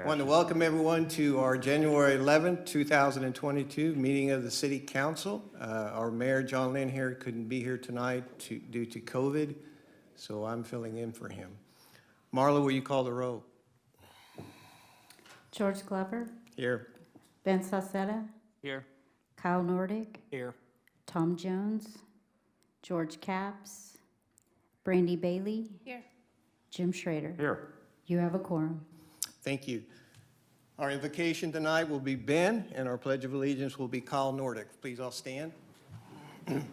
I want to welcome everyone to our January 11th, 2022 meeting of the City Council. Our Mayor, John Lynn, here couldn't be here tonight due to COVID, so I'm filling in for him. Marla, will you call the roll? George Glover. Here. Ben Saucetta. Here. Kyle Nordick. Here. Tom Jones. George Capps. Brandy Bailey. Here. Jim Schrader. Here. You have a quorum. Thank you. Our invocation tonight will be Ben, and our Pledge of Allegiance will be Kyle Nordick. Please all stand. Let's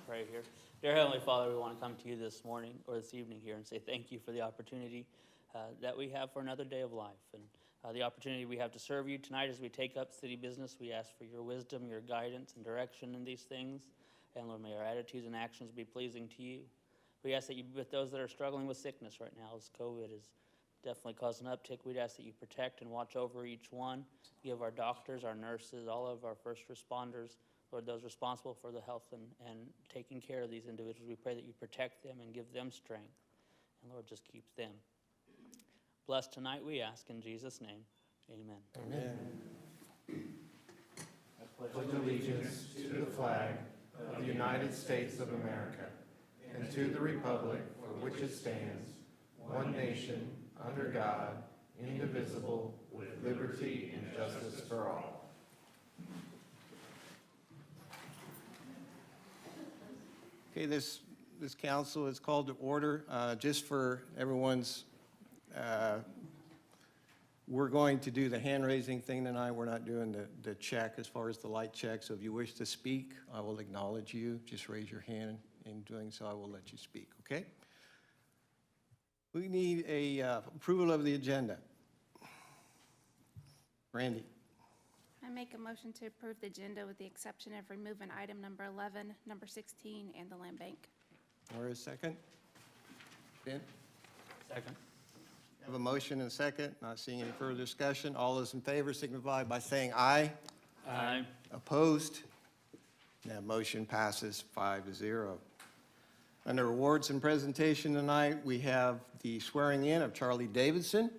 pray here. Dear Heavenly Father, we want to come to you this morning or this evening here and say thank you for the opportunity that we have for another day of life and the opportunity we have to serve you tonight as we take up city business. We ask for your wisdom, your guidance, and direction in these things. And Lord, may our attitudes and actions be pleasing to you. We ask that you be with those that are struggling with sickness right now, as COVID has definitely caused an uptick. We'd ask that you protect and watch over each one. Give our doctors, our nurses, all of our first responders, Lord, those responsible for the health and taking care of these individuals. We pray that you protect them and give them strength. And Lord, just keep them. Bless tonight, we ask in Jesus' name. Amen. Amen. I pledge allegiance to the flag of the United States of America and to the republic for which it stands, one nation, under God, indivisible, with liberty and justice for all. Okay, this council is called to order. Just for everyone's, we're going to do the hand-raising thing tonight. We're not doing the check as far as the light check. So if you wish to speak, I will acknowledge you. Just raise your hand. In doing so, I will let you speak, okay? We need a approval of the agenda. Randy. I make a motion to approve the agenda with the exception of removing item number 11, number 16, and the land bank. Or a second? Ben? Second. Have a motion and a second. Not seeing any further discussion. All those in favor signify by saying aye. Aye. Opposed? That motion passes 5-0. Under awards and presentation tonight, we have the swearing in of Charlie Davidson.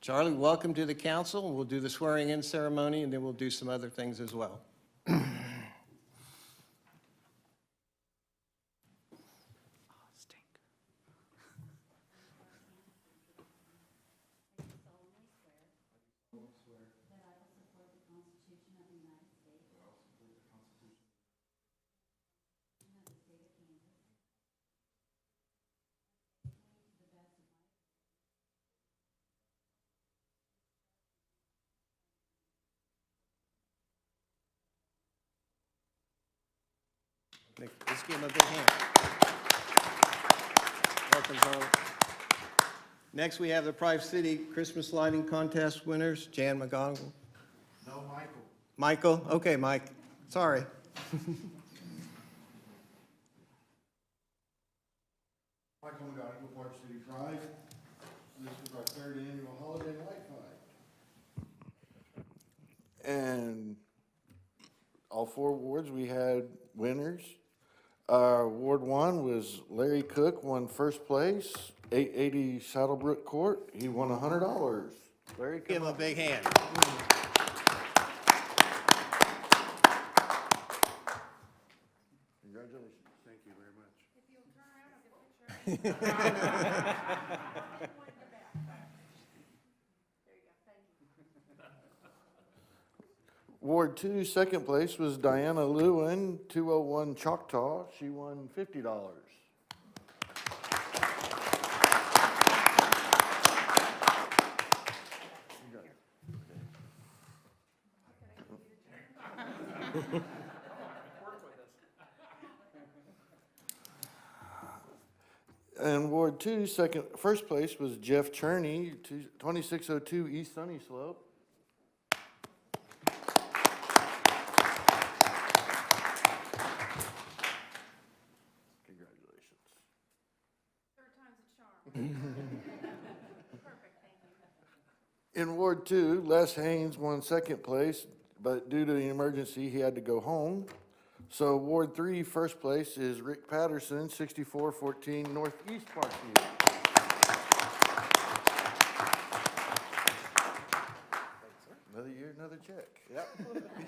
Charlie, welcome to the council. We'll do the swearing in ceremony and then we'll do some other things as well. Let's give him a big hand. Welcome, Charlie. Next, we have the Price City Christmas Lighting Contest winners, Jan McGonigal. No, Michael. Michael? Okay, Mike. Sorry. Michael McGonigal, Park City Drive. This is our third annual holiday light fight. And all 4 awards, we had winners. Award 1 was Larry Cook, won first place, 880 Saddlebrook Court. He won $100. Larry, Give him a big hand. Congratulations. Thank you very much. If you'll turn around, I'll get a picture. Ward 2, second place was Diana Lewin, 201 Choctaw. She won $50. And Ward 2, first place was Jeff Cherney, 2602 East Sunny Slope. In Ward 2, Les Haynes won second place, but due to the emergency, he had to go home. So Ward 3, first place is Rick Patterson, 6414 Northeast Parkview.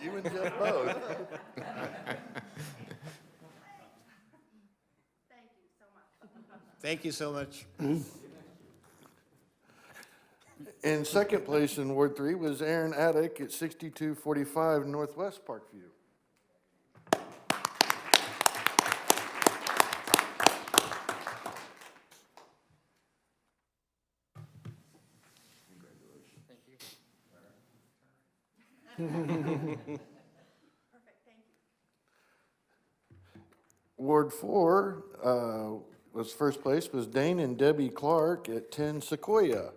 You and Jeff both. Thank you so much. In second place in Ward 3 was Aaron Attic at 6245 Northwest Parkview. Ward 4 was first place was Dane and Debbie Clark at 10 Sequoia.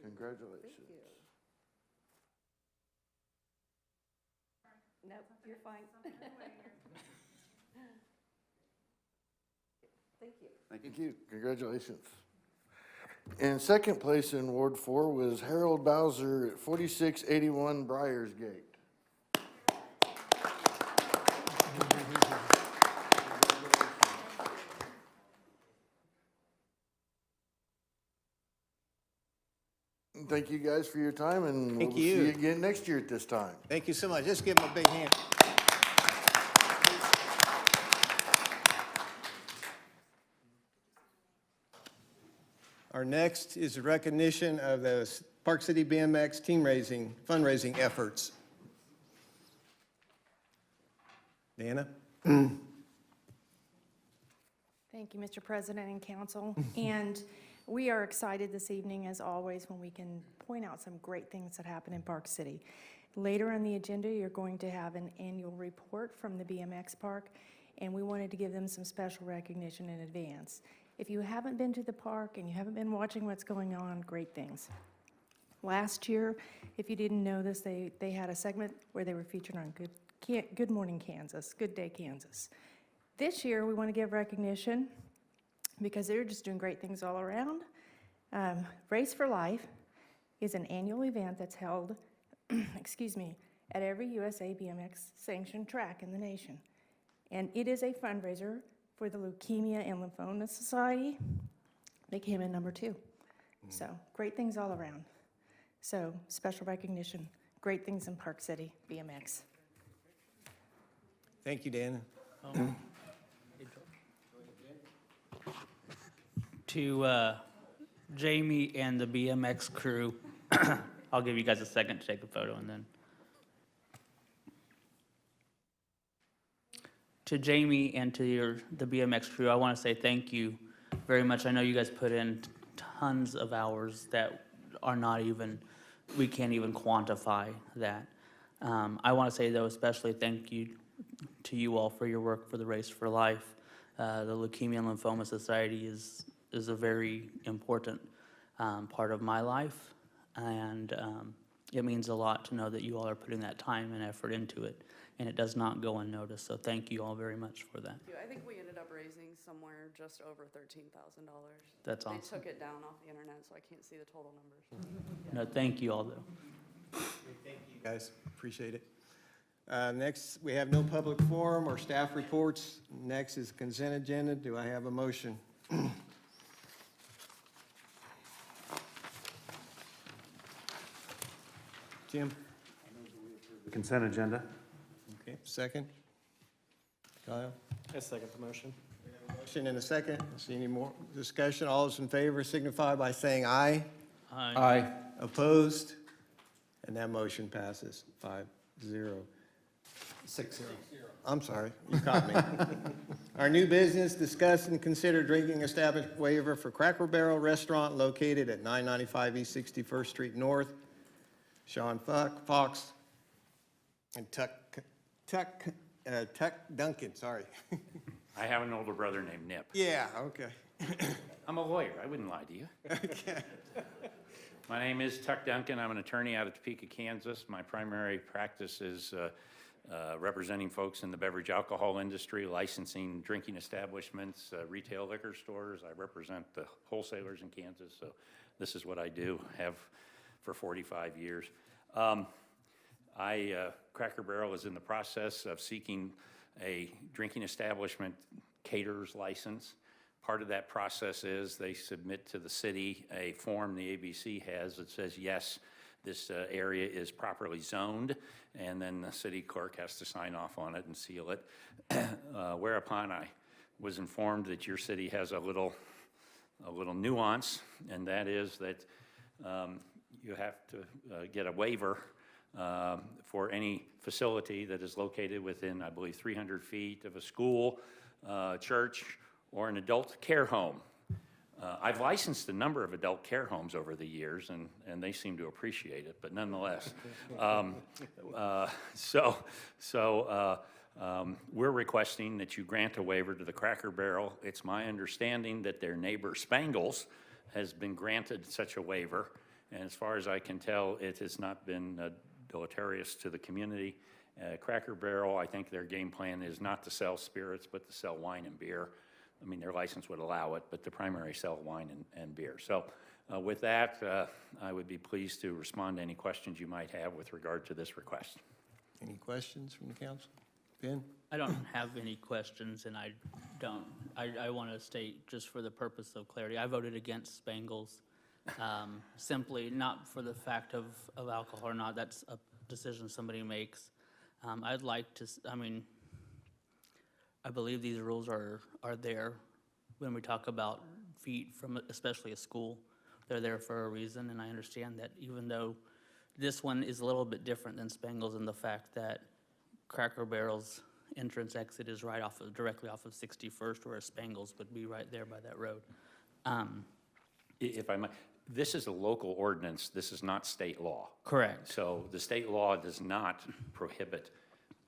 Congratulations. Nope, you're fine. Thank you. Thank you. Congratulations. In second place in Ward 4 was Harold Bowser at 4681 Briars Gate. Thank you guys for your time, and Thank we'll see you. you again next year at this time. Thank you so much. Just give them a big hand. Our next is a recognition of the Park City BMX fundraising efforts. Dana? Thank you, Mr. President and Council. And we are excited this evening, as always, when we can point out some great things that happen in Park City. Later on the agenda, you're going to have an annual report from the Bmx Park, and we wanted to give them some special recognition in advance. If you haven't been to the park and you haven't been watching what's going on, great things. Last year, if you didn't know this, they had a segment where they were featured on Good Morning Kansas, Good Day Kansas. This year, we want to give recognition because they're just doing great things all around. Race for Life is an annual event that's held, at every USA BMX sanctioned track in the nation. And it is a fundraiser for the Leukemia and Lymphoma Society. They came in number 2. So great things all around. So special recognition, great things in Park City, BMX. Thank you, Dana. To Jamie and the BMX crew, I'll give you guys a second to take a photo and then. To Jamie and to the BMX crew, I want to say thank you very much. I know you guys put in tons of hours that are not even, we can't even quantify that. I want to say, though, especially thank you to you all for your work for the Race for Life. The Leukemia and Lymphoma Society is a very important part of my life, and it means a lot to know that you all are putting that time and effort into it, and it does not go unnoticed, so thank you all very much for that. I think we ended up raising somewhere just over $13,000. That's awesome. They took it down off the internet, so I can't see the total numbers. No, thank you all, though. Thank you, guys. Appreciate it. Next, we have no public forum or staff reports. Next is consent agenda. Do I have a motion? Jim? The consent agenda. Okay, second. Kyle? I second the motion. Motion and a second. See any more discussion? All those in favor signify by saying aye. Aye. Opposed? And that motion passes 5-0. 6-0. I'm sorry, you caught me. Our new business, discuss and consider drinking establishment waiver for Cracker Barrel Restaurant located at 995 East 61st Street North. Sean Fox and Tuck Duncan, sorry. I have an older brother named Nip. Yeah, okay. I'm a lawyer. I wouldn't lie to you. Okay. My name is Tuck Duncan. I'm an attorney out of Topeka, Kansas. My primary practice is representing folks in the beverage alcohol industry, licensing drinking establishments, retail liquor stores. I represent the wholesalers in Kansas, so this is what I do, have for 45 years. Cracker Barrel is in the process of seeking a drinking establishment caterer's license. Part of that process is they submit to the city a form the ABC has that says, yes, this area is properly zoned, and then the city clerk has to sign off on it and seal it. Whereupon I was informed that your city has a little nuance, and that is that you have to get a waiver for any facility that is located within, I believe, 300 feet of a school, church, or an adult care home. I've licensed a number of adult care homes over the years, and they seem to appreciate it, but nonetheless. We're requesting that you grant a waiver to the Cracker Barrel. It's my understanding that their neighbor Spangles has been granted such a waiver, and as far as I can tell, it has not been deleterious to the community. Cracker Barrel, I think their game plan is not to sell spirits, but to sell wine and beer. I mean, their license would allow it, but the primary sell wine and beer. So with that, I would be pleased to respond to any questions you might have with regard to this request. Any questions from the council? Ben? I don't have any questions, and I want to state, just for the purpose of clarity, I voted against Spangles, simply not for the fact of alcohol or not. That's a decision somebody makes. I'd like to, I believe these rules are there when we talk about feet from especially a school. They're there for a reason, and I understand that even though this one is a little bit different than Spangles in the fact that Cracker Barrel's entrance exit is directly off of 61st, whereas Spangles would be right there by that road. If I might, this is a local ordinance. This is not state law. Correct. So the state law does not prohibit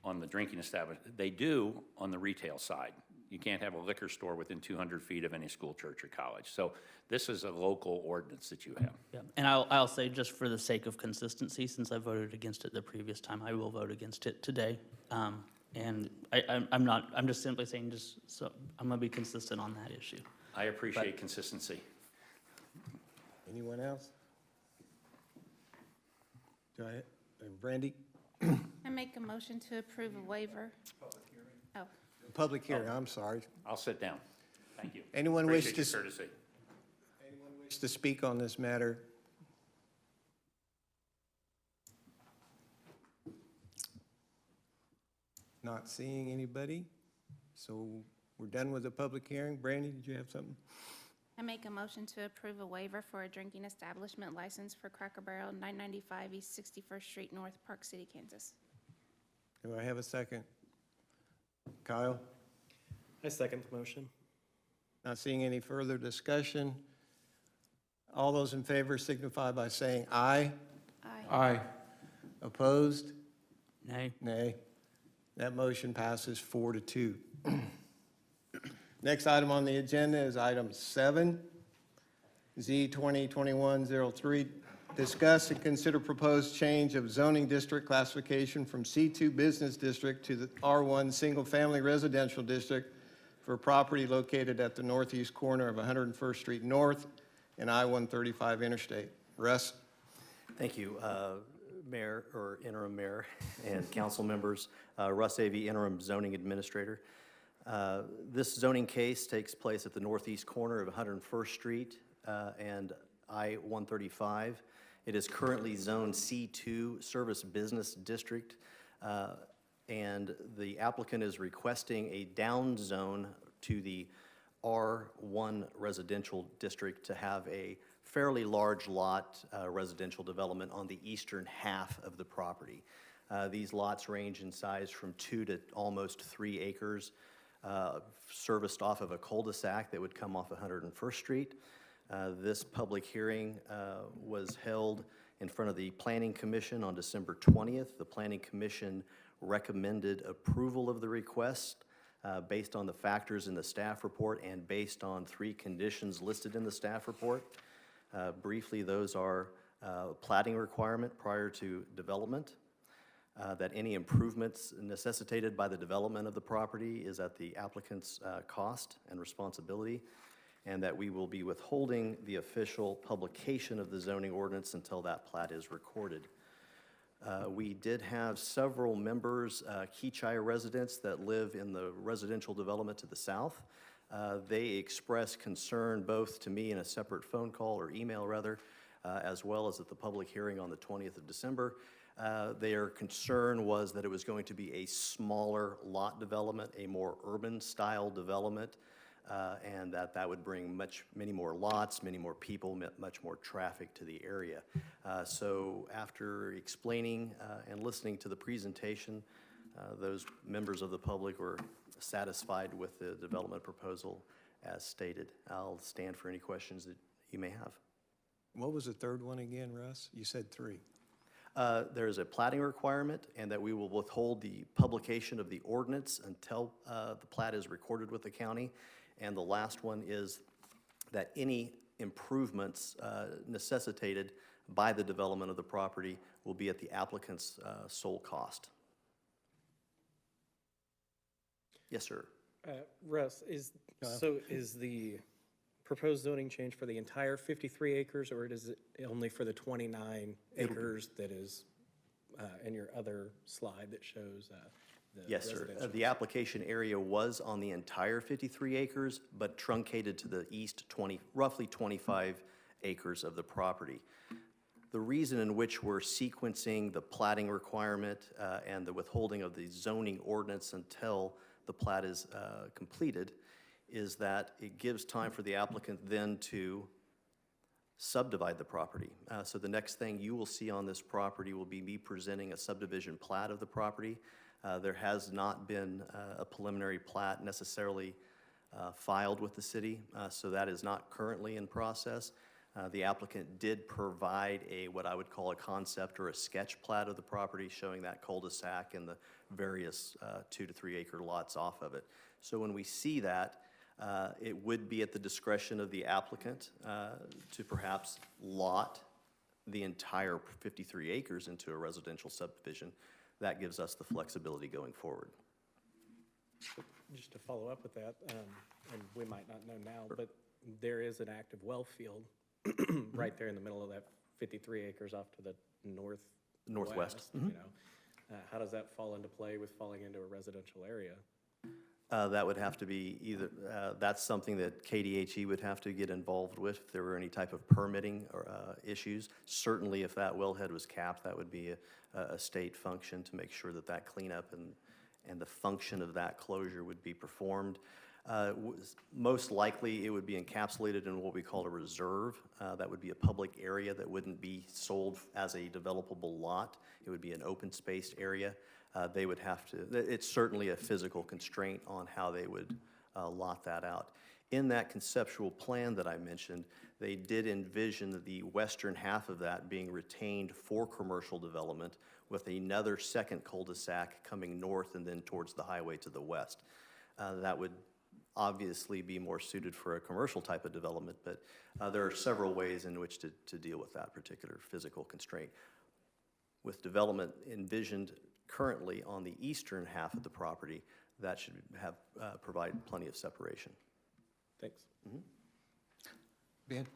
on the drinking establishment. They do on the retail side. You can't have a liquor store within 200 feet of any school, church, or college. So this is a local ordinance that you have. Yeah, and I'll say, just for the sake of consistency, since I voted against it the previous time, I will vote against it today. And I'm just simply saying, just so I'm gonna be consistent on that issue. I appreciate consistency. Anyone else? Go ahead. Brandy? I make a motion to approve a waiver. Oh, Public hearing, I'm sorry. I'll sit down. Thank you. Anyone wish Appreciate to, your courtesy. anyone wish to speak on this matter? Not seeing anybody, so we're done with the public hearing. Brandy, did you have something? I make a motion to approve a waiver for a drinking establishment license for Cracker Barrel, 995 East 61st Street North, Park City, Kansas. Do I have a second? Kyle? I second the motion. Not seeing any further discussion. All those in favor signify by saying aye. Aye. Aye. Opposed? Nay. Nay. That motion passes 4-2. Next item on the agenda is item 7, Z 2021-03. Discuss and consider proposed change of zoning district classification from C2 Business District to the R1 Single Family Residential District for property located at the northeast corner of 101st Street North and I-135 Interstate. Russ? Thank you, Mayor, or Interim Mayor, and council members. Russ Avey, Interim Zoning Administrator. This zoning case takes place at the northeast corner of 101st Street and I-135. It is currently zoned C2 Service Business District, and the applicant is requesting a down zone to the R1 Residential District to have a fairly large lot residential development on the eastern half of the property. These lots range in size from 2 to almost 3 acres, serviced off of a cul-de-sac that would come off 101st Street. This public hearing was held in front of the Planning Commission on December 20th. The Planning Commission recommended approval of the request based on the factors in the staff report and based on 3 conditions listed in the staff report. Briefly, those are plating requirement prior to development, that any improvements necessitated by the development of the property is at the applicant's cost and responsibility, and that we will be withholding the official publication of the zoning ordinance until that plat is recorded. We did have several members, Keachai residents that live in the residential development to the south. They expressed concern both to me in a separate phone call or email rather, as well as at the public hearing on the 20th of December. Their concern was that it was going to be a smaller lot development, a more urban style development, and that would bring many more lots, many more people, much more traffic to the area. So after explaining and listening to the presentation, those members of the public were satisfied with the development proposal as stated. I'll stand for any questions that you may have. What was the third one again, Russ? You said 3. There is a plating requirement, and that we will withhold the publication of the ordinance until the plat is recorded with the county. And the last one is that any improvements necessitated by the development of the property will be at the applicant's sole cost. Yes, sir. Russ, is the proposed zoning change for the entire 53 acres, or is it only for the 29 acres that is in your other slide that shows the Yes, sir. residential? The application area was on the entire 53 acres, but truncated to the east roughly 25 acres of the property. The reason in which we're sequencing the plating requirement and the withholding of the zoning ordinance until the plat is completed is that it gives time for the applicant then to subdivide the property. So the next thing you will see on this property will be me presenting a subdivision plat of the property. There has not been a preliminary plat necessarily filed with the city, so that is not currently in process. The applicant did provide what I would call a concept or a sketch plat of the property showing that cul-de-sac and the various 2 to 3 acre lots off of it. So when we see that, it would be at the discretion of the applicant to perhaps lot the entire 53 acres into a residential subdivision. That gives us the flexibility going forward. Just to follow up with that, and we might not know now, but there is an active well field right there in the middle of that 53 acres off to the northwest. You know, how does that fall into play with falling into a residential area? That would have to be either, that's something that KDHE would have to get involved with if there were any type of permitting or issues. Certainly if that wellhead was capped, that would be a state function to make sure that that cleanup and the function of that closure would be performed. Most likely it would be encapsulated in what we call a reserve. That would be a public area that wouldn't be sold as a developable lot. It would be an open spaced area. They would have to, it's certainly a physical constraint on how they would lot that out. In that conceptual plan that I mentioned, they did envision the western half of that being retained for commercial development with another second cul-de-sac coming north and then towards the highway to the west. That would obviously be more suited for a commercial type of development, but there are several ways in which to deal with that particular physical constraint. With development envisioned currently on the eastern half of the property, that should have provide plenty of separation. Thanks. Ben?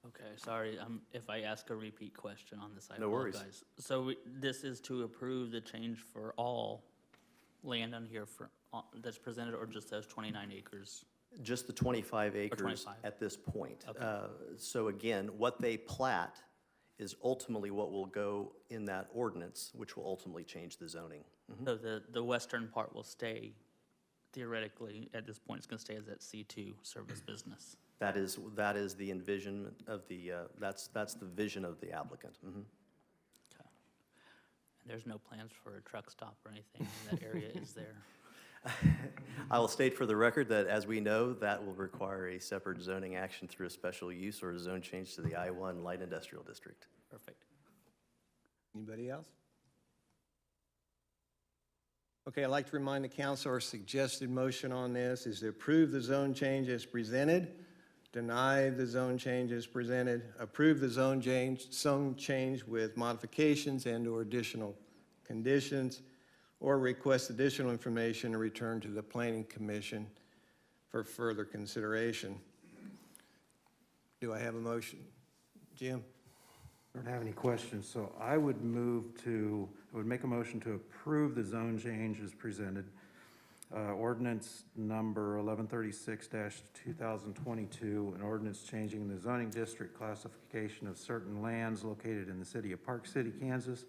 Okay, sorry, if I ask a repeat question on this, I No worries. apologize. So this is to approve the change for all land on here that's presented, or just those 29 acres? Just the 25 acres 25. at this point. Okay. So again, what they plat is ultimately what will go in that ordinance, which will ultimately change the zoning. So the western part will stay, theoretically, at this point, it's going to stay as that C2 service business. That is the envisionment of the, that's the vision of the applicant. Okay. And there's no plans for a truck stop or anything in that area, is there? I will state for the record that, as we know, that will require a separate zoning action through a special use or a zone change to the I-1 Light Industrial District. Perfect. Anybody else? Okay, I'd like to remind the council our suggested motion on this is to approve the zone change as presented, deny the zone change as presented, approve the zone change with modifications and/or additional conditions, or request additional information and return to the Planning Commission for further consideration. Do I have a motion? Jim? don't have any questions, so I would make a motion to approve the zone change as presented. Ordinance number 1136-2022, an ordinance changing the zoning district classification of certain lands located in the city of Park City, Kansas,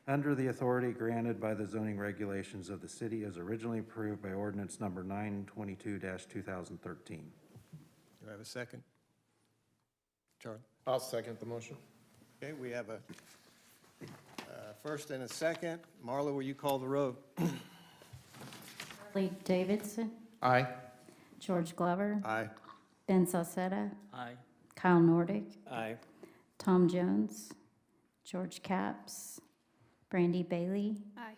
under the authority granted by the zoning regulations of the city as originally approved by ordinance number 922-2013. Do I have a second? Charlie? I'll second the motion. Okay, we have a first and a second. Marla, will you call the roll? Charlie Davidson, Aye. George Glover, Aye. Ben Salcetta, Aye. Kyle Nordick, Aye. Tom Jones, George Capps, Brandy Bailey, Aye.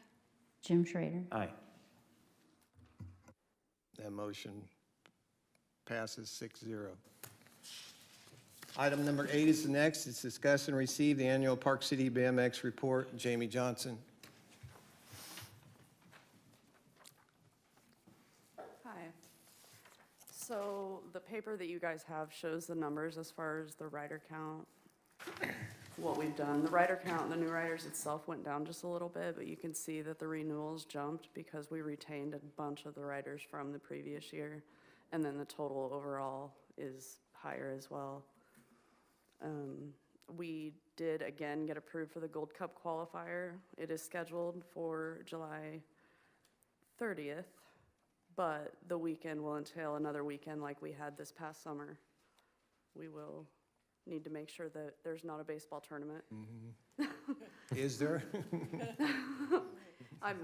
Jim Schrader. Aye. That motion passes 6-0. Item number 8 is the next. It's discuss and receive the annual Park City BMX report. Jamie Johnson. Hi. So the paper that you guys have shows the numbers as far as the rider count, what we've done. The rider count, the new riders itself went down just a little bit, but you can see that the renewals jumped because we retained a bunch of the riders from the previous year. And then the total overall is higher as well. We did again get approved for the Gold Cup Qualifier. It is scheduled for July 30th, but the weekend will entail another weekend like we had this past summer. We will need to make sure that there's not a baseball tournament. Is there? I'm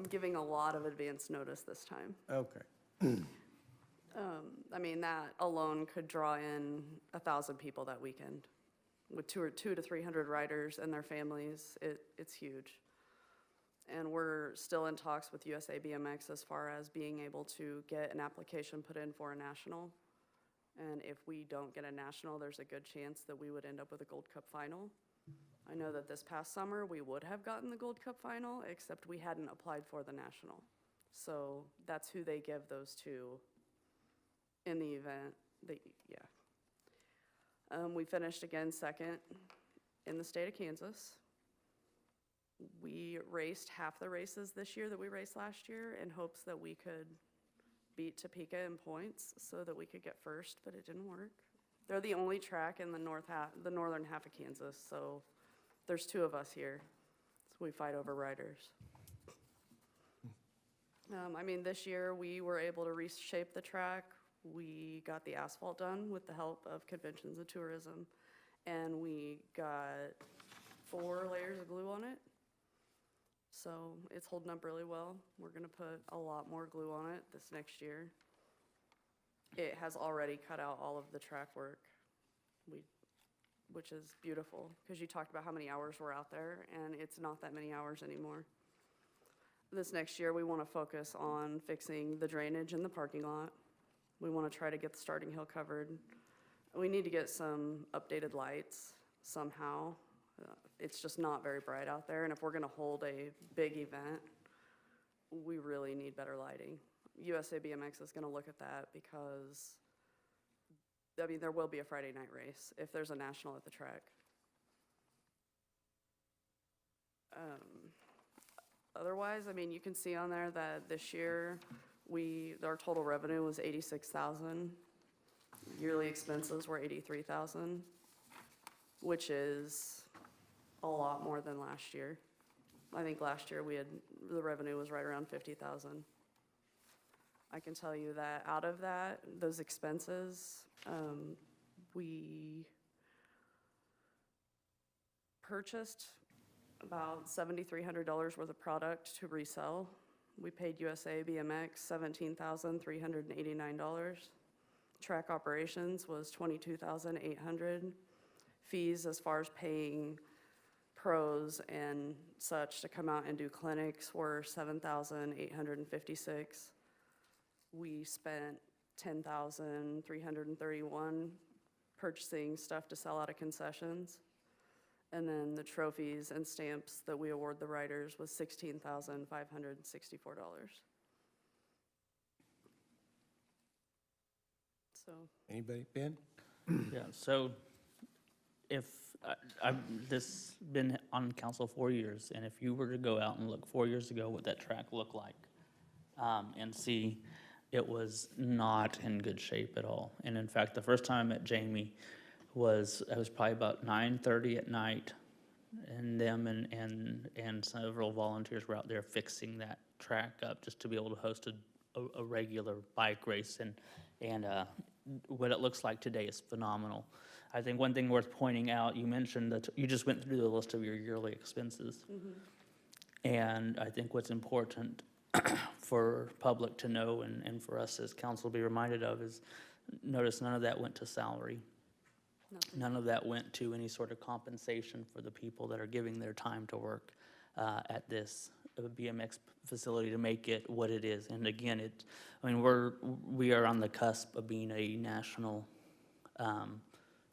giving a lot of advance notice this time. Okay. I mean, that alone could draw in 1,000 people that weekend. With 200 to 300 riders and their families, it's huge. And we're still in talks with USA BMX as far as being able to get an application put in for a national. And if we don't get a national, there's a good chance that we would end up with a Gold Cup final. I know that this past summer, we would have gotten the Gold Cup final, except we hadn't applied for the national. So that's who they give those to in the event that, we finished again second in the state of Kansas. We raced half the races this year that we raced last year in hopes that we could beat Topeka in points so that we could get first, but it didn't work. They're the only track in the northern half of Kansas, so there's 2 of us here, so we fight over riders. This year we were able to reshape the track. We got the asphalt done with the help of Conventions and Tourism, and we got 4 layers of glue on it. So it's holding up really well. We're gonna put a lot more glue on it this next year. It has already cut out all of the track work, which is beautiful, because you talked about how many hours were out there, and it's not that many hours anymore. This next year, we wanna focus on fixing the drainage in the parking lot. We wanna try to get the starting hill covered. We need to get some updated lights somehow. It's just not very bright out there, and if we're gonna hold a big event, we really need better lighting. USA BMX is gonna look at that because, there will be a Friday night race if there's a national at the track. Otherwise, you can see on there that this year, our total revenue was $86,000. Yearly expenses were $83,000, which is a lot more than last year. I think last year the revenue was right around $50,000. I can tell you that out of those expenses, we purchased about $7,300 worth of product to resell. We paid USA BMX $17,389. Track operations was $22,800. Fees as far as paying pros and such to come out and do clinics were $7,856. We spent $10,331 purchasing stuff to sell out of concessions. And then the trophies and stamps that we award the riders was $16,564. So. Anybody? Ben? Yeah, so if, I've this been on council 4 years, and if you were to go out and look 4 years ago what that track looked like, and see, it was not in good shape at all. And in fact, the first time I met Jamie I was probably about 9:30 at night, and them and several volunteers were out there fixing that track up just to be able to host a regular bike race, and what it looks like today is phenomenal. I think one thing worth pointing out, you mentioned that you just went through the list of your yearly expenses. And I think what's important for public to know and for us as council to be reminded of is, notice none of that went to salary. None of that went to any sort of compensation for the people that are giving their time to work at this BMX facility to make it what it is. And again, we are on the cusp of being a national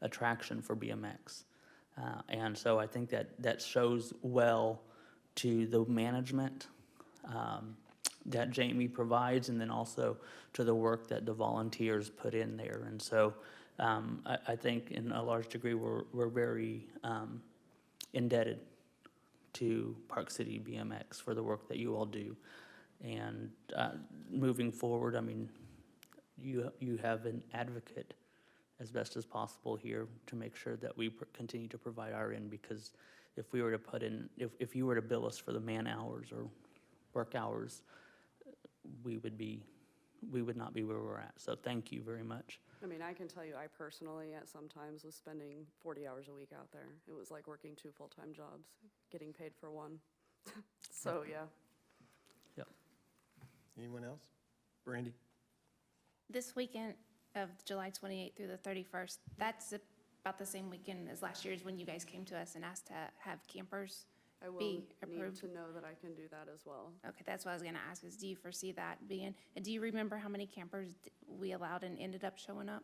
attraction for BMX. And so I think that shows well to the management that Jamie provides, and then also to the work that the volunteers put in there. And so I think in a large degree we're very indebted to Park City BMX for the work that you all do. And moving forward, I mean, you have an advocate as best as possible here to make sure that we continue to provide our end, because if we were to put in, if you were to bill us for the man hours or work hours, we would not be where we're at. So thank you very much. I mean, I can tell you, I personally at sometimes was spending 40 hours a week out there. It was like working 2 full-time jobs, getting paid for one. So, yeah. Yep. Anyone else? Brandy? This weekend of July 28th through the 31st, that's about the same weekend as last year's when you guys came to us and asked to have campers I will be need approved. to know that I can do that as well. Okay, that's what I was gonna ask, is do you foresee that being, and do you remember how many campers we allowed and ended up showing up?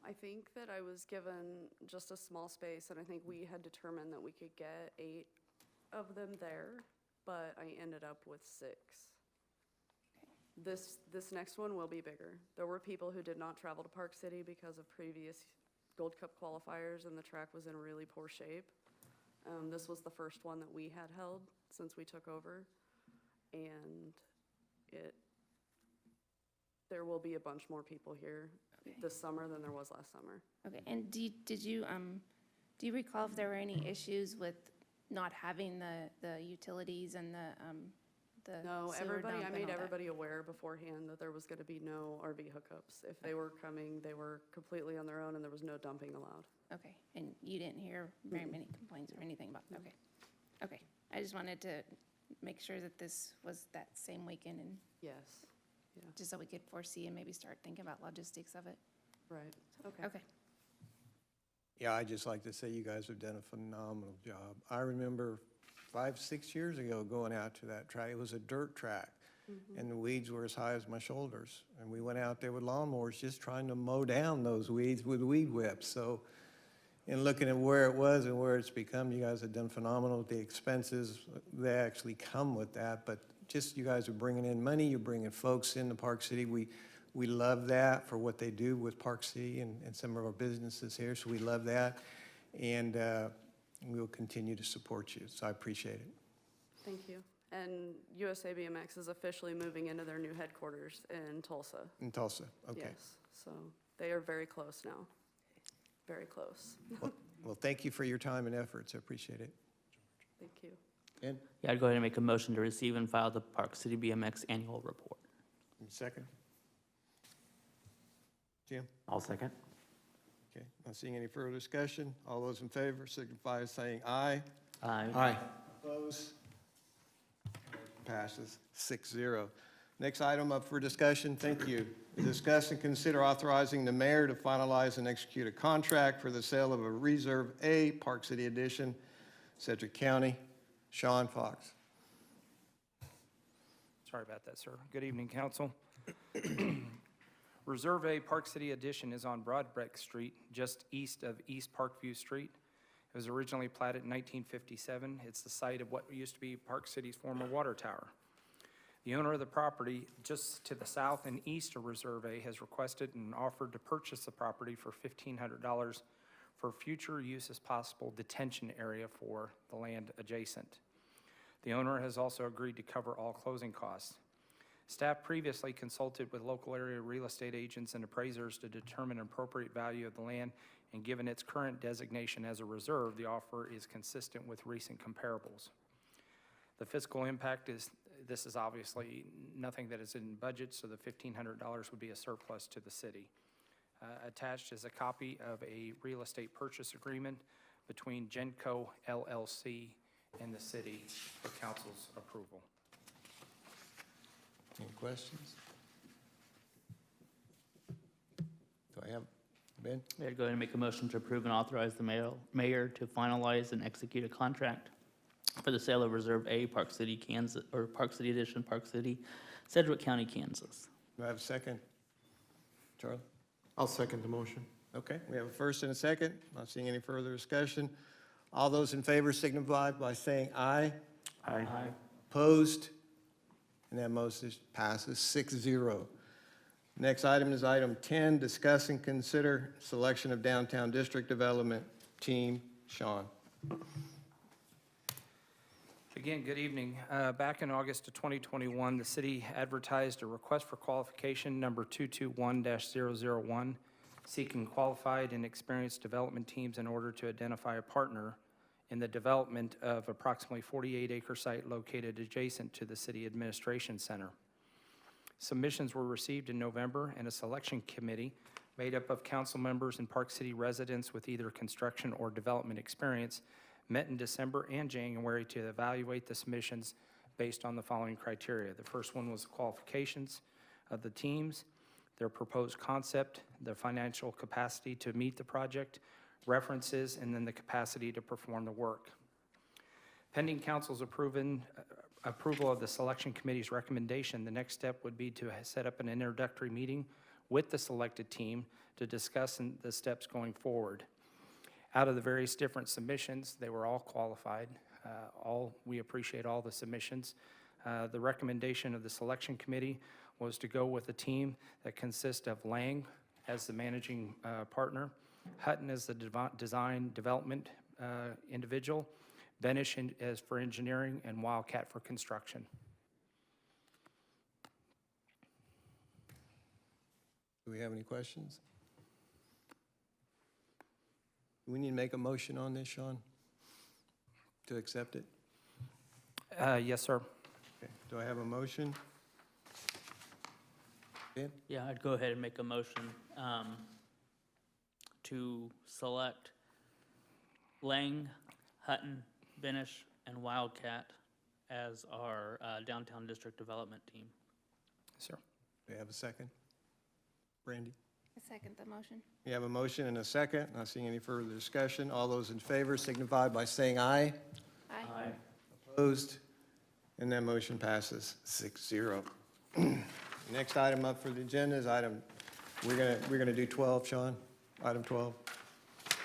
I think that I was given just a small space, and I think we had determined that we could get 8 of them there, but I ended up with 6. This next one will be bigger. There were people who did not travel to Park City because of previous Gold Cup qualifiers, and the track was in really poor shape. This was the first one that we had held since we took over, and there will be a bunch more people here this summer than there was last summer. Okay, and do you recall if there were any issues with not having the utilities and the No, sewer dump I and made all that? everybody aware beforehand that there was gonna be no RV hookups. If they were coming, they were completely on their own, and there was no dumping allowed. Okay, and you didn't hear very many complaints or anything about, okay. Okay, I just wanted to make sure that this was that same weekend, and Yes, yeah, just so we could foresee and maybe start thinking about logistics of it. right, okay. Okay, Yeah, I'd just like to say you guys have done a phenomenal job. I remember 5, 6 years ago going out to that track. It was a dirt track, and the weeds were as high as my shoulders. And we went out there with lawnmowers just trying to mow down those weeds with weed whips. So in looking at where it was and where it's become, you guys have done phenomenal. The expenses, they actually come with that, but just you guys are bringing in money, you're bringing folks into Park City. We love that for what they do with Park City and some of our businesses here, so we love that. And we will continue to support you, so I appreciate it. Thank you. And USA BMX is officially moving into their new headquarters in Tulsa. In Tulsa, okay. Yes, so they are very close now, very close. Well, thank you for your time and efforts, I appreciate it. Thank you. Ed? Yeah, I'd go ahead and make a motion to receive and file the Park City BMX annual report. Second? Jim? I'll second. Okay, not seeing any further discussion. All those in favor signify by saying aye. Aye. Opposed? Passes 6-0. Next item up for discussion, thank you. Discuss and consider authorizing the mayor to finalize and execute a contract for the sale of a Reserve A Park City Edition, Sedgwick County. Sean Fox. Sorry about that, sir. Good evening, council. Reserve A Park City Edition is on Broadbeck Street, just east of East Parkview Street. It was originally platted in 1957. It's the site of what used to be Park City's former water tower. The owner of the property just to the south and east of Reserve A has requested and offered to purchase the property for $1,500 for future use as possible detention area for the land adjacent. The owner has also agreed to cover all closing costs. Staff previously consulted with local area real estate agents and appraisers to determine an appropriate value of the land, and given its current designation as a reserve, the offer is consistent with recent comparables. The fiscal impact is, this is obviously nothing that is in budget, so the $1,500 would be a surplus to the city. Attached is a copy of a real estate purchase agreement between Genco LLC and the city for council's approval. Any questions? Do I have, Ben? Yeah, go ahead and make a motion to approve and authorize the mayor to finalize and execute a contract for the sale of Reserve A, Park City, Kansas, or Park City Edition, Park City, Sedgwick County, Kansas. Do I have a second? Charlie? I'll second the motion. Okay, we have a first and a second. Not seeing any further discussion. All those in favor signify by saying aye. Aye. Opposed? And that motion passes 6-0. Next item is item 10, discuss and consider selection of downtown district development team. Sean. Again, good evening. Back in August of 2021, the city advertised a request for qualification number 221-001, seeking qualified and experienced development teams in order to identify a partner in the development of approximately 48-acre site located adjacent to the City Administration Center. Submissions were received in November, and a selection committee made up of council members and Park City residents with either construction or development experience met in December and January to evaluate the submissions based on the following criteria. The first one was the qualifications of the teams, their proposed concept, their financial capacity to meet the project, references, and then the capacity to perform the work. Pending council's approval of the selection committee's recommendation, the next step would be to set up an introductory meeting with the selected team to discuss the steps going forward. Out of the various different submissions, they were all qualified. We appreciate all the submissions. The recommendation of the selection committee was to go with a team that consists of Lang as the managing partner, Hutton as the design development individual, Benish as for engineering, and Wildcat for construction. Do we have any questions? Do we need to make a motion on this, Sean, to accept it? Yes, sir. Okay. Do I have a motion? Ben? Yeah, I'd go ahead and make a motion to select Lang, Hutton, Benish, and Wildcat as our downtown district development team. Sir. Do we have a second? Brandy? I second the motion. We have a motion and a second. Not seeing any further discussion. All those in favor signify by saying aye. Aye. Opposed? And that motion passes 6-0. Next item up for the agenda is we're gonna do 12, Sean? Item 12?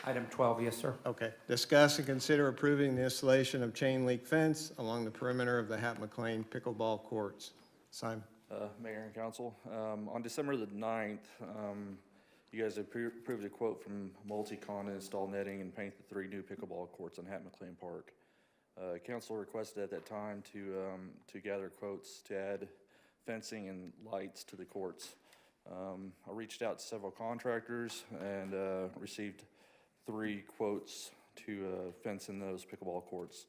Item 12, yes, sir. Okay. Discuss and consider approving the installation of chain link fence along the perimeter of the Mclean pickleball courts. Simon? Mayor and council, on December the 9th, you guys approved a quote from Multicon to install netting and paint the 3 new pickleball courts on Mclean Park. Council requested at that time to gather quotes to add fencing and lights to the courts. I reached out to several contractors and received 3 quotes to fence in those pickleball courts.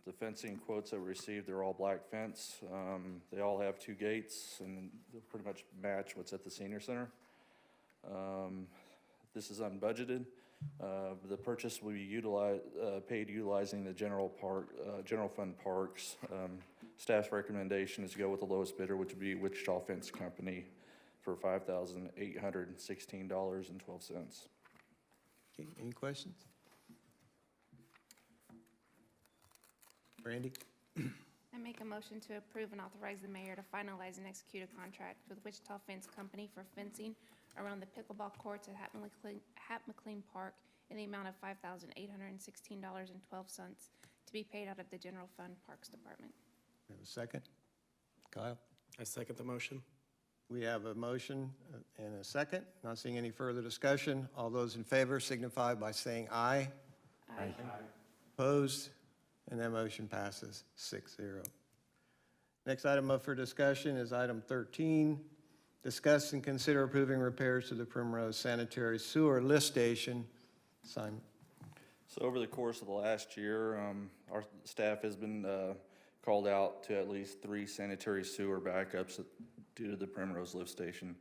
The fencing quotes that we received, they're all black fence. They all have 2 gates and they pretty much match what's at the senior center. This is unbudgeted. The purchase will be paid utilizing the general fund parks. Staff's recommendation is to go with the lowest bidder, which would be Wichita Fence Company, for $5,816.12. Okay, any questions? Brandy? I make a motion to approve and authorize the mayor to finalize and execute a contract with Wichita Fence Company for fencing around the pickleball courts at Mclean Park in the amount of $5,816.12 to be paid out of the general fund Parks Department. We have a second? Kyle? I second the motion. We have a motion and a second. Not seeing any further discussion. All those in favor signify by saying aye. Aye. Opposed? And that motion passes 6-0. Next item up for discussion is item 13. Discuss and consider approving repairs to the Primrose Sanitary Sewer Lift Station. Simon. So over the course of the last year, our staff has been called out to at least 3 sanitary sewer backups due to the Primrose lift station.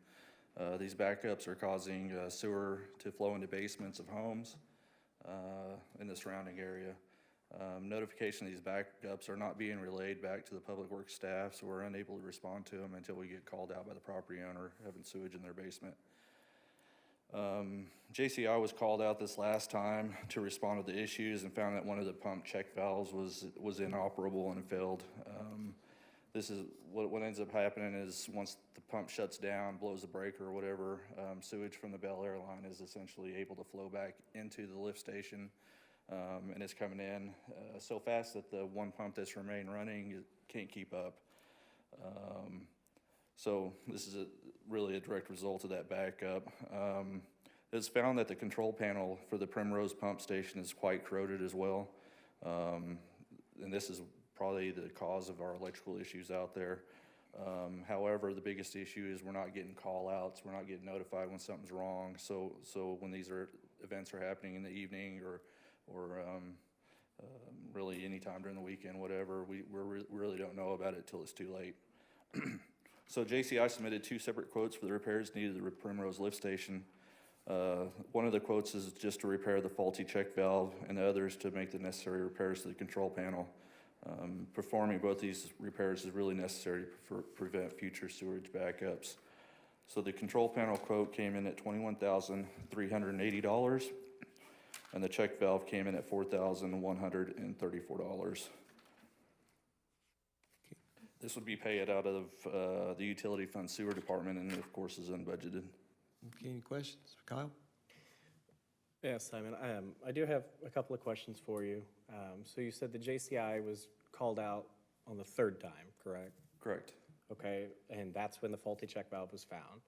These backups are causing sewer to flow into basements of homes in the surrounding area. Notification of these backups are not being relayed back to the public works staff, so we're unable to respond to them until we get called out by the property owner having sewage in their basement. JCI was called out this last time to respond to the issues and found that one of the pump check valves was inoperable and failed. This is what ends up happening is once the pump shuts down, blows the breaker or whatever, sewage from the Bel Air line is essentially able to flow back into the lift station, and it's coming in so fast that the one pump that's remained running can't keep up. So this is really a direct result of that backup. It's found that the control panel for the Primrose pump station is quite corroded as well. And this is probably the cause of our electrical issues out there. However, the biggest issue is we're not getting call outs. We're not getting notified when something's wrong. So when these events are happening in the evening or really any time during the weekend, whatever, we really don't know about it till it's too late. So JCI submitted 2 separate quotes for the repairs needed to the Primrose lift station. One of the quotes is just to repair the faulty check valve, and the other is to make the necessary repairs to the control panel. Performing both these repairs is really necessary to prevent future sewage backups. So the control panel quote came in at $21,380, and the check valve came in at $4,134. This would be paid out of the utility fund sewer department, and of course is unbudgeted. Okay, any questions? Kyle? Yes, Simon, I do have a couple of questions for you. So you said the JCI was called out on the 3rd time, correct? Correct. Okay, and that's when the faulty check valve was found.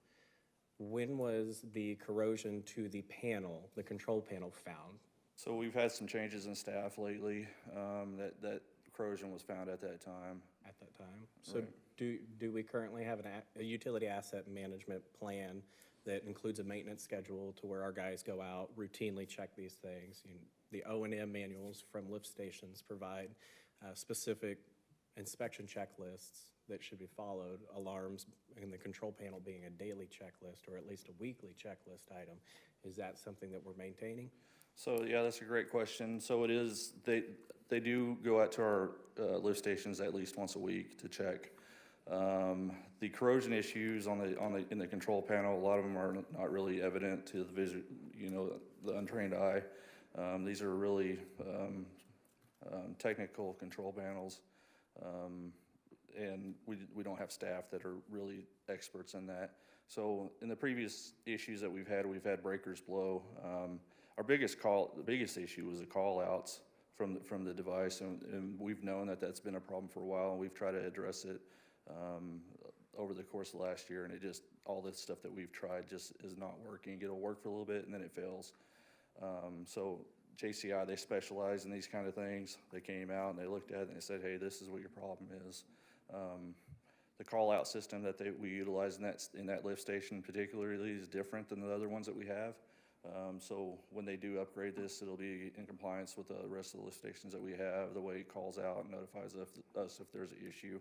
When was the corrosion to the panel, the control panel, found? So we've had some changes in staff lately. That corrosion was found at that time. At that time. So Right. do we currently have a utility asset management plan that includes a maintenance schedule to where our guys go out, routinely check these things? The O&M manuals from lift stations provide specific inspection checklists that should be followed, alarms and the control panel being a daily checklist or at least a weekly checklist item. Is that something that we're maintaining? So yeah, that's a great question. So it is, they do go out to our lift stations at least once a week to check. The corrosion issues in the control panel, a lot of them are not really evident to the the untrained eye. These are really technical control panels, and we don't have staff that are really experts in that. So in the previous issues that we've had breakers blow. The biggest issue was the call outs from the device, and we've known that that's been a problem for a while, and we've tried to address it over the course of last year, and all this stuff that we've tried just is not working. It'll work for a little bit and then it fails. So JCI, they specialize in these kind of things. They came out and they looked at it and they said, hey, this is what your problem is. The call out system that we utilize in that lift station particularly is different than the other ones that we have. So when they do upgrade this, it'll be in compliance with the rest of the lift stations that we have, the way it calls out and notifies us if there's an issue.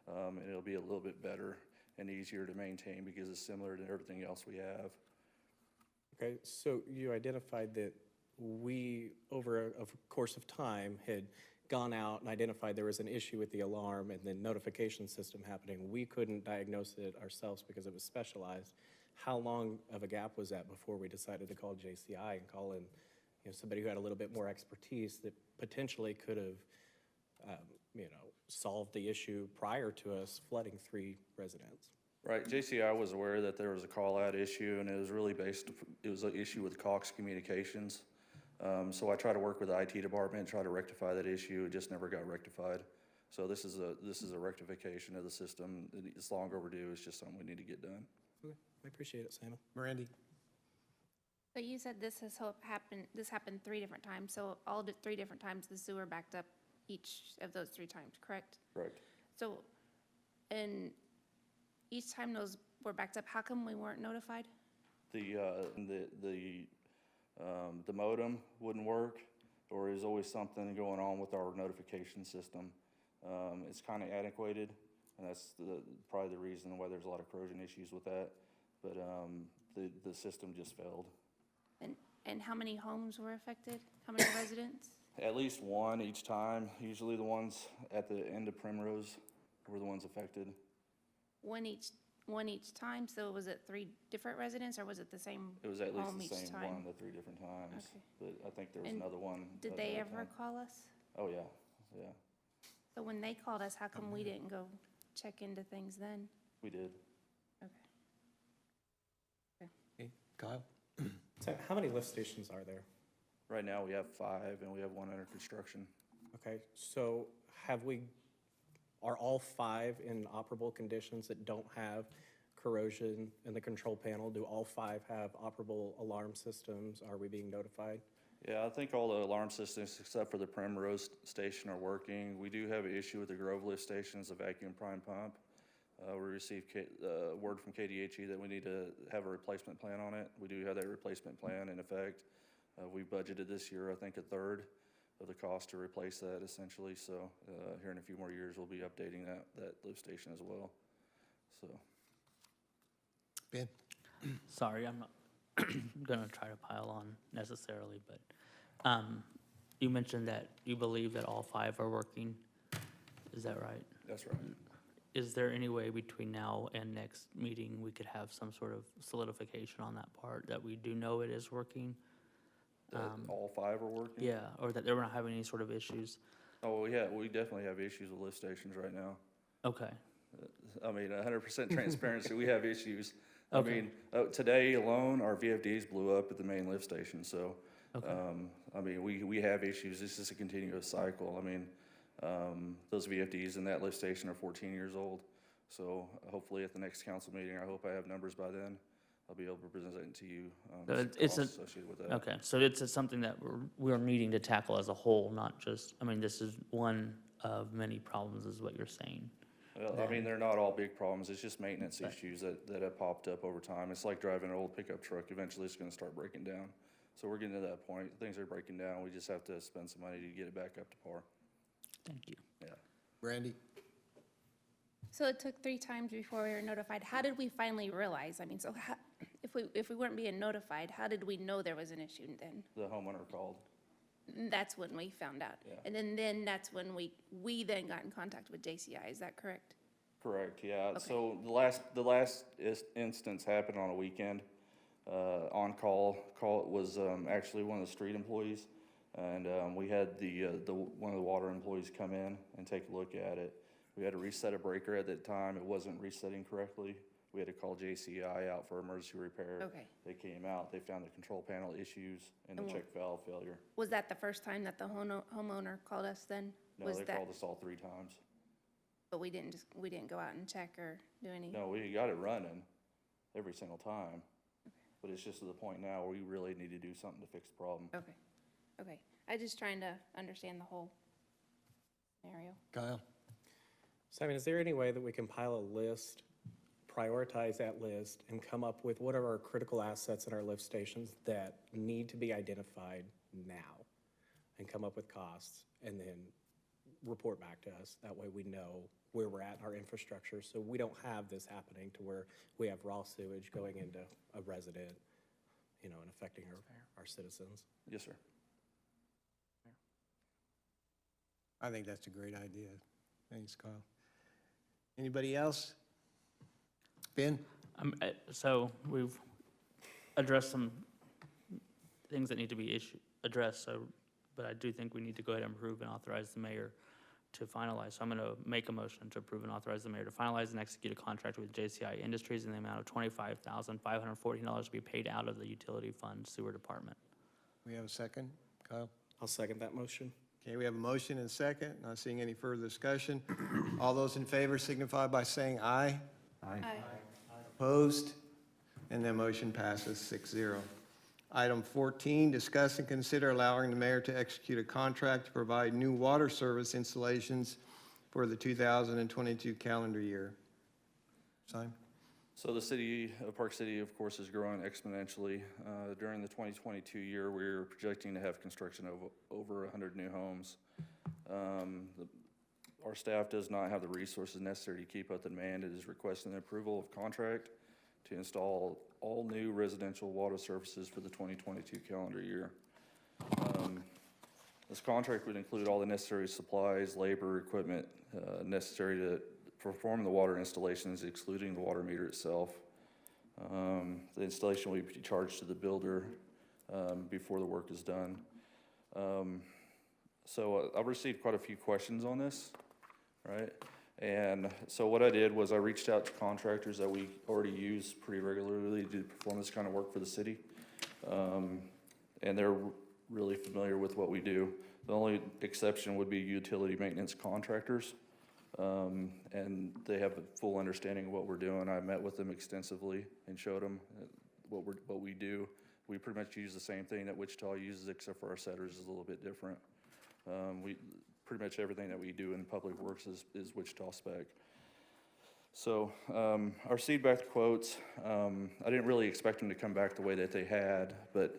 And it'll be a little bit better and easier to maintain because it's similar to everything else we have. Okay, so you identified that we, over a course of time, had gone out and identified there was an issue with the alarm and the notification system happening. We couldn't diagnose it ourselves because it was specialized. How long of a gap was that before we decided to call JCI and call in somebody who had a little bit more expertise that potentially could have solved the issue prior to us flooding 3 residents? Right, JCI was aware that there was a call-out issue, and it was an issue with Cox Communications. So I tried to work with the IT department, try to rectify that issue. It just never got rectified. So this is a rectification of the system. It's long overdue. It's just something we need to get done. Okay, I appreciate it, Simon. Randy? But you said this happened 3 different times, so all 3 different times the sewer backed up each of those 3 times, correct? Correct. So, and each time those were backed up, how come we weren't notified? The modem wouldn't work, or there's always something going on with our notification system. It's kind of antiquated, and that's probably the reason why there's a lot of corrosion issues with that. But the system just failed. And how many homes were affected? How many residents? At least one each time. Usually the ones at the end of Primrose were the ones affected. One each time, so was it 3 different residents, or was it the same It was at least home the each same time? 1 to 3 different times. Okay. But I think there was And another one. Did at they another ever time. call us? Oh, yeah, yeah, So when they called us, how come we didn't go check into things then? we did. Okay, Kyle? So how many lift stations are there? Right now, we have 5, and we have 1 under construction. Okay, so are all 5 in operable conditions that don't have corrosion in the control panel? Do all 5 have operable alarm systems? Are we being notified? Yeah, I think all the alarm systems, except for the Primrose station, are working. We do have an issue with the Grove lift stations, the vacuum prime pump. We received word from KDHE that we need to have a replacement plan on it. We do have that replacement plan in effect. We budgeted this year, I think, 1/3 of the cost to replace that essentially. So here in a few more years, we'll be updating that lift station as well. So. Ben? Sorry, I'm not gonna try to pile on necessarily, but you mentioned that you believe that all 5 are working. Is that right? That's right. Is there any way between now and next meeting we could have some sort of solidification on that part, that we do know it is working? All 5 are working? Yeah, or that they're not having any sort of issues? Oh, we definitely have issues with lift stations right now. Okay. I mean, 100% transparency, we have issues. Okay. I mean, today alone, our VFDs blew up at the main lift station, so, Okay. I mean, we have issues. This is a continuous cycle. I mean, those VFDs in that lift station are 14 years old, so hopefully at the next council meeting, I hope I have numbers by then. I'll be able to present it to you, So some it's costs associated with that. Okay, so it's something that we're needing to tackle as a whole, not just, I mean, this is one of many problems is what you're saying. Well, I mean, they're not all big problems. It's just maintenance issues that have popped up over time. It's like driving an old pickup truck. Eventually, it's gonna start breaking down. So we're getting to that point. Things are breaking down. We just have to spend some money to get it back up to par. Thank you. Yeah. Randy? So it took 3 times before we were notified. How did we finally realize? I mean, so if we weren't being notified, how did we know there was an issue then? The homeowner called. That's when we found out. Yeah. And then that's when we then got in contact with JCI, is that correct? Correct, yeah. Okay. So the last instance happened on a weekend. On call was actually one of the street employees. And we had one of the water employees come in and take a look at it. We had to reset a breaker at that time. It wasn't resetting correctly. We had to call JCI out for emergency repair. Okay. They came out, they found the control panel issues and the And check valve failure. Was that the first time that the homeowner called us then? No, Was they that- called us all 3 times. But we didn't go out and check or do any? No, we got it running every single time. But it's just to the point now where we really need to do something to fix the problem. Okay. I'm just trying to understand the whole scenario. Kyle? Simon, is there any way that we can compile a list, prioritize that list, and come up with what are our critical assets at our lift stations that need to be identified now? And come up with costs, and then report back to us. That way we know where we're at in our infrastructure, so we don't have this happening to where we have raw sewage going into a resident, and affecting our citizens. Yes, sir. I think that's a great idea. Thanks, Kyle. Anybody else? Ben? So we've addressed some things that need to be addressed, but I do think we need to go ahead and approve and authorize the mayor to finalize. So I'm gonna make a motion to approve and authorize the mayor to finalize and execute a contract with JCI Industries in the amount of $25,514 to be paid out of the utility fund sewer department. We have a second? Kyle? I'll second that motion. Okay, we have a motion and a second. Not seeing any further discussion. All those in favor signify by saying aye. Aye. Opposed? And that motion passes 6-0. Item 14, discuss and consider allowing the mayor to execute a contract to provide new water service installations for the 2022 calendar year. Simon? So the city of Park City, of course, is growing exponentially. During the 2022 year, we're projecting to have construction of over 100 new homes. Our staff does not have the resources necessary to keep up the demand. It is requesting the approval of contract to install all new residential water services for the 2022 calendar year. This contract would include all the necessary supplies, labor, equipment necessary to perform the water installations, excluding the water meter itself. The installation will be charged to the builder before the work is done. So I've received quite a few questions on this, right? And so what I did was I reached out to contractors that we already use pretty regularly to perform this kind of work for the city. And they're really familiar with what we do. The only exception would be utility maintenance contractors. And they have a full understanding of what we're doing. I met with them extensively and showed them what we do. We pretty much use the same thing that Wichita uses, except for our setters is a little bit different. Pretty much everything that we do in public works is Wichita spec. So our seed back quotes, I didn't really expect them to come back the way that they had, but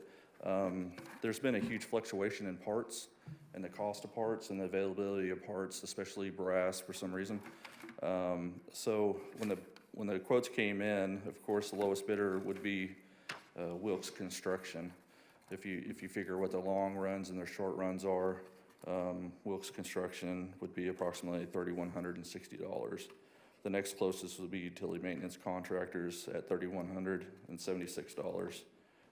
there's been a huge fluctuation in parts and the cost of parts and the availability of parts, especially brass for some reason. So when the quotes came in, of course, the lowest bidder would be Wilkes Construction. If you figure what the long runs and their short runs are, Wilkes Construction would be approximately $3,160. The next closest would be utility maintenance contractors at $3,176,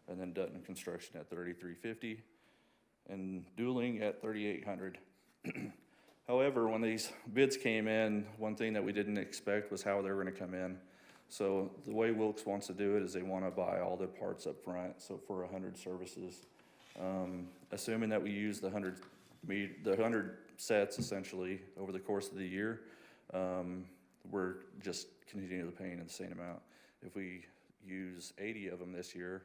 and then Dutton Construction at $3,350, and Dueling at $3,800. However, when these bids came in, one thing that we didn't expect was how they were going to come in. So the way Wilkes wants to do it is they want to buy all the parts up front. So for 100 services, assuming that we use the 100 sets essentially over the course of the year, we're just continually paying the same amount. If we use 80 of them this year,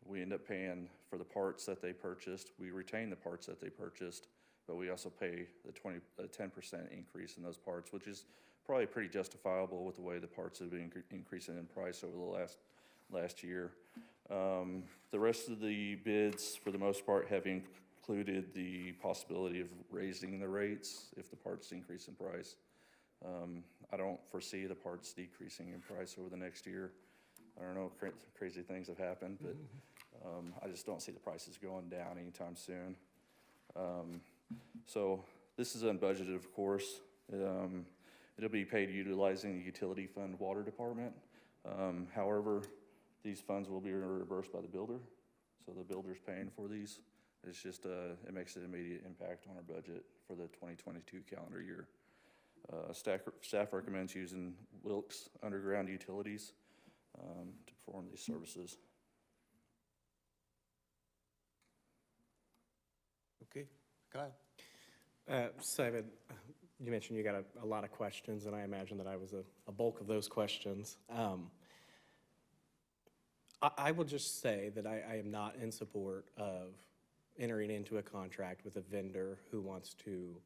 we end up paying for the parts that they purchased. We retain the parts that they purchased, but we also pay the 10% increase in those parts, which is probably pretty justifiable with the way the parts have been increasing in price over the last year. The rest of the bids, for the most part, have included the possibility of raising the rates if the parts increase in price. I don't foresee the parts decreasing in price over the next year. I don't know, crazy things have happened, but I just don't see the prices going down anytime soon. So this is unbudgeted, of course. It'll be paid utilizing the utility fund water department. However, these funds will be reimbursed by the builder, so the builder's paying for these. It's just, it makes an immediate impact on our budget for the 2022 calendar year. Staff recommends using Wilkes Underground Utilities to perform these services. Okay, Kyle. Simon, you mentioned you got a lot of questions, and I imagine that I was a bulk of those questions. I will just say that I am not in support of entering into a contract with a vendor who wants to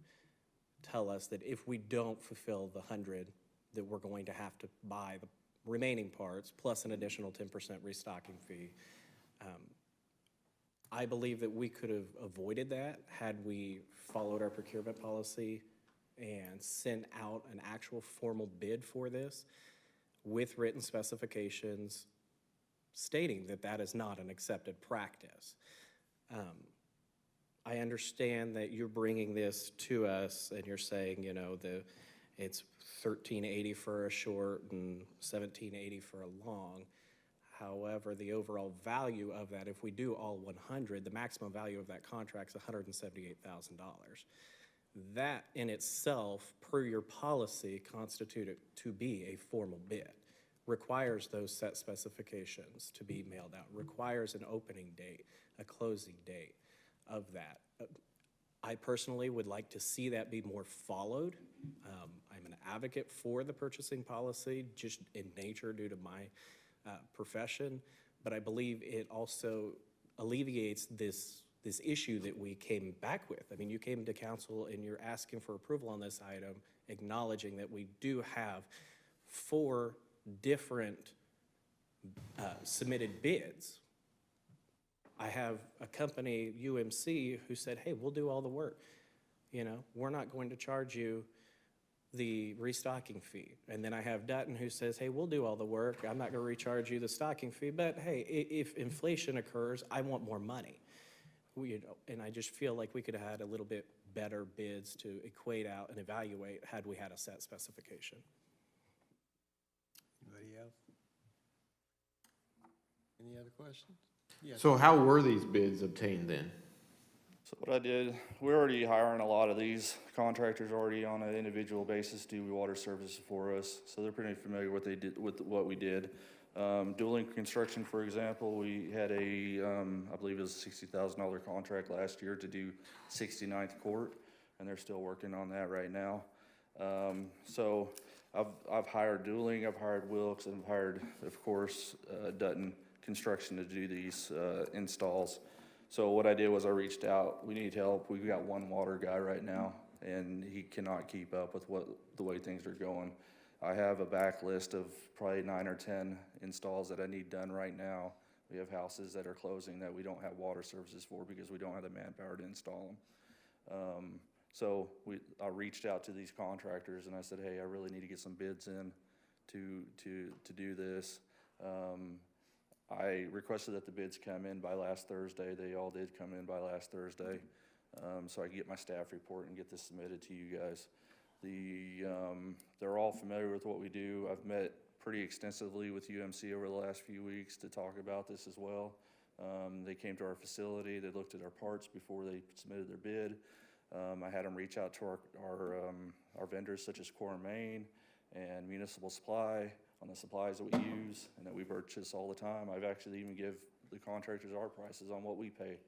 tell us that if we don't fulfill the 100, that we're going to have to buy the remaining parts plus an additional 10% restocking fee. I believe that we could have avoided that had we followed our procurement policy and sent out an actual formal bid for this with written specifications stating that that is not an accepted practice. I understand that you're bringing this to us and you're saying, you know, it's $1,380 for a short and $1,780 for a long. However, the overall value of that, if we do all 100, the maximum value of that contract is $178,000. That in itself, per your policy, constituted to be a formal bid, requires those set specifications to be mailed out, requires an opening date, a closing date of that. I personally would like to see that be more followed. I'm an advocate for the purchasing policy, just in nature due to my profession, but I believe it also alleviates this issue that we came back with. I mean, you came to council and you're asking for approval on this item, acknowledging that we do have 4 different submitted bids. I have a company, UMC, who said, hey, we'll do all the work. You know, we're not going to charge you the restocking fee. And then I have Dutton who says, hey, we'll do all the work. I'm not going to recharge you the stocking fee, but hey, if inflation occurs, I want more money. You know, and I just feel like we could have had a little bit better bids to equate out and evaluate had we had a set specification. Anybody else? Any other questions? Yes. So how were these bids obtained then? So what I did, we're already hiring a lot of these contractors already on an individual basis do water services for us. So they're pretty familiar with what we did. Dueling construction, for example, we had I believe it was a $60,000 contract last year to do 69th Court, and they're still working on that right now. So I've hired Dueling, I've hired Wilkes, and I've hired, of course, Dutton Construction to do these installs. So what I did was I reached out. We need help. We've got one water guy right now, and he cannot keep up with the way things are going. I have a backlist of probably 9 or 10 installs that I need done right now. We have houses that are closing that we don't have water services for because we don't have the manpower to install them. So I reached out to these contractors and I said, hey, I really need to get some bids in to do this. I requested that the bids come in by last Thursday. They all did come in by last Thursday. So I can get my staff report and get this submitted to you guys. They're all familiar with what we do. I've met pretty extensively with UMC over the last few weeks to talk about this as well. They came to our facility. They looked at our parts before they submitted their bid. I had them reach out to our vendors such as Core Main and Municipal Supply on the supplies that we use and that we purchase all the time. I've actually even give the contractors our prices on what we pay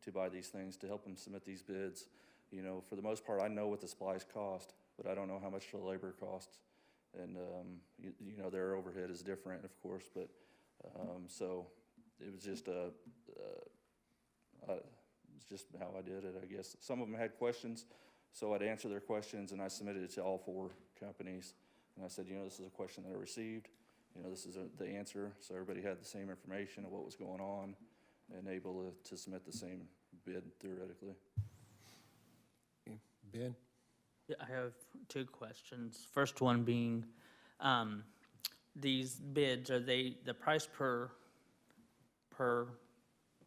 to buy these things to help them submit these bids. You know, for the most part, I know what the supplies cost, but I don't know how much the labor costs. And, you know, their overhead is different, of course, but, so it was just it's just how I did it, I guess. Some of them had questions, so I'd answer their questions, and I submitted it to all 4 companies. And I said, you know, this is a question that I received. You know, this is the answer. So everybody had the same information of what was going on and able to submit the same bid theoretically. Okay. Ben? Yeah, I have 2 questions. First one being, these bids, are they, the price per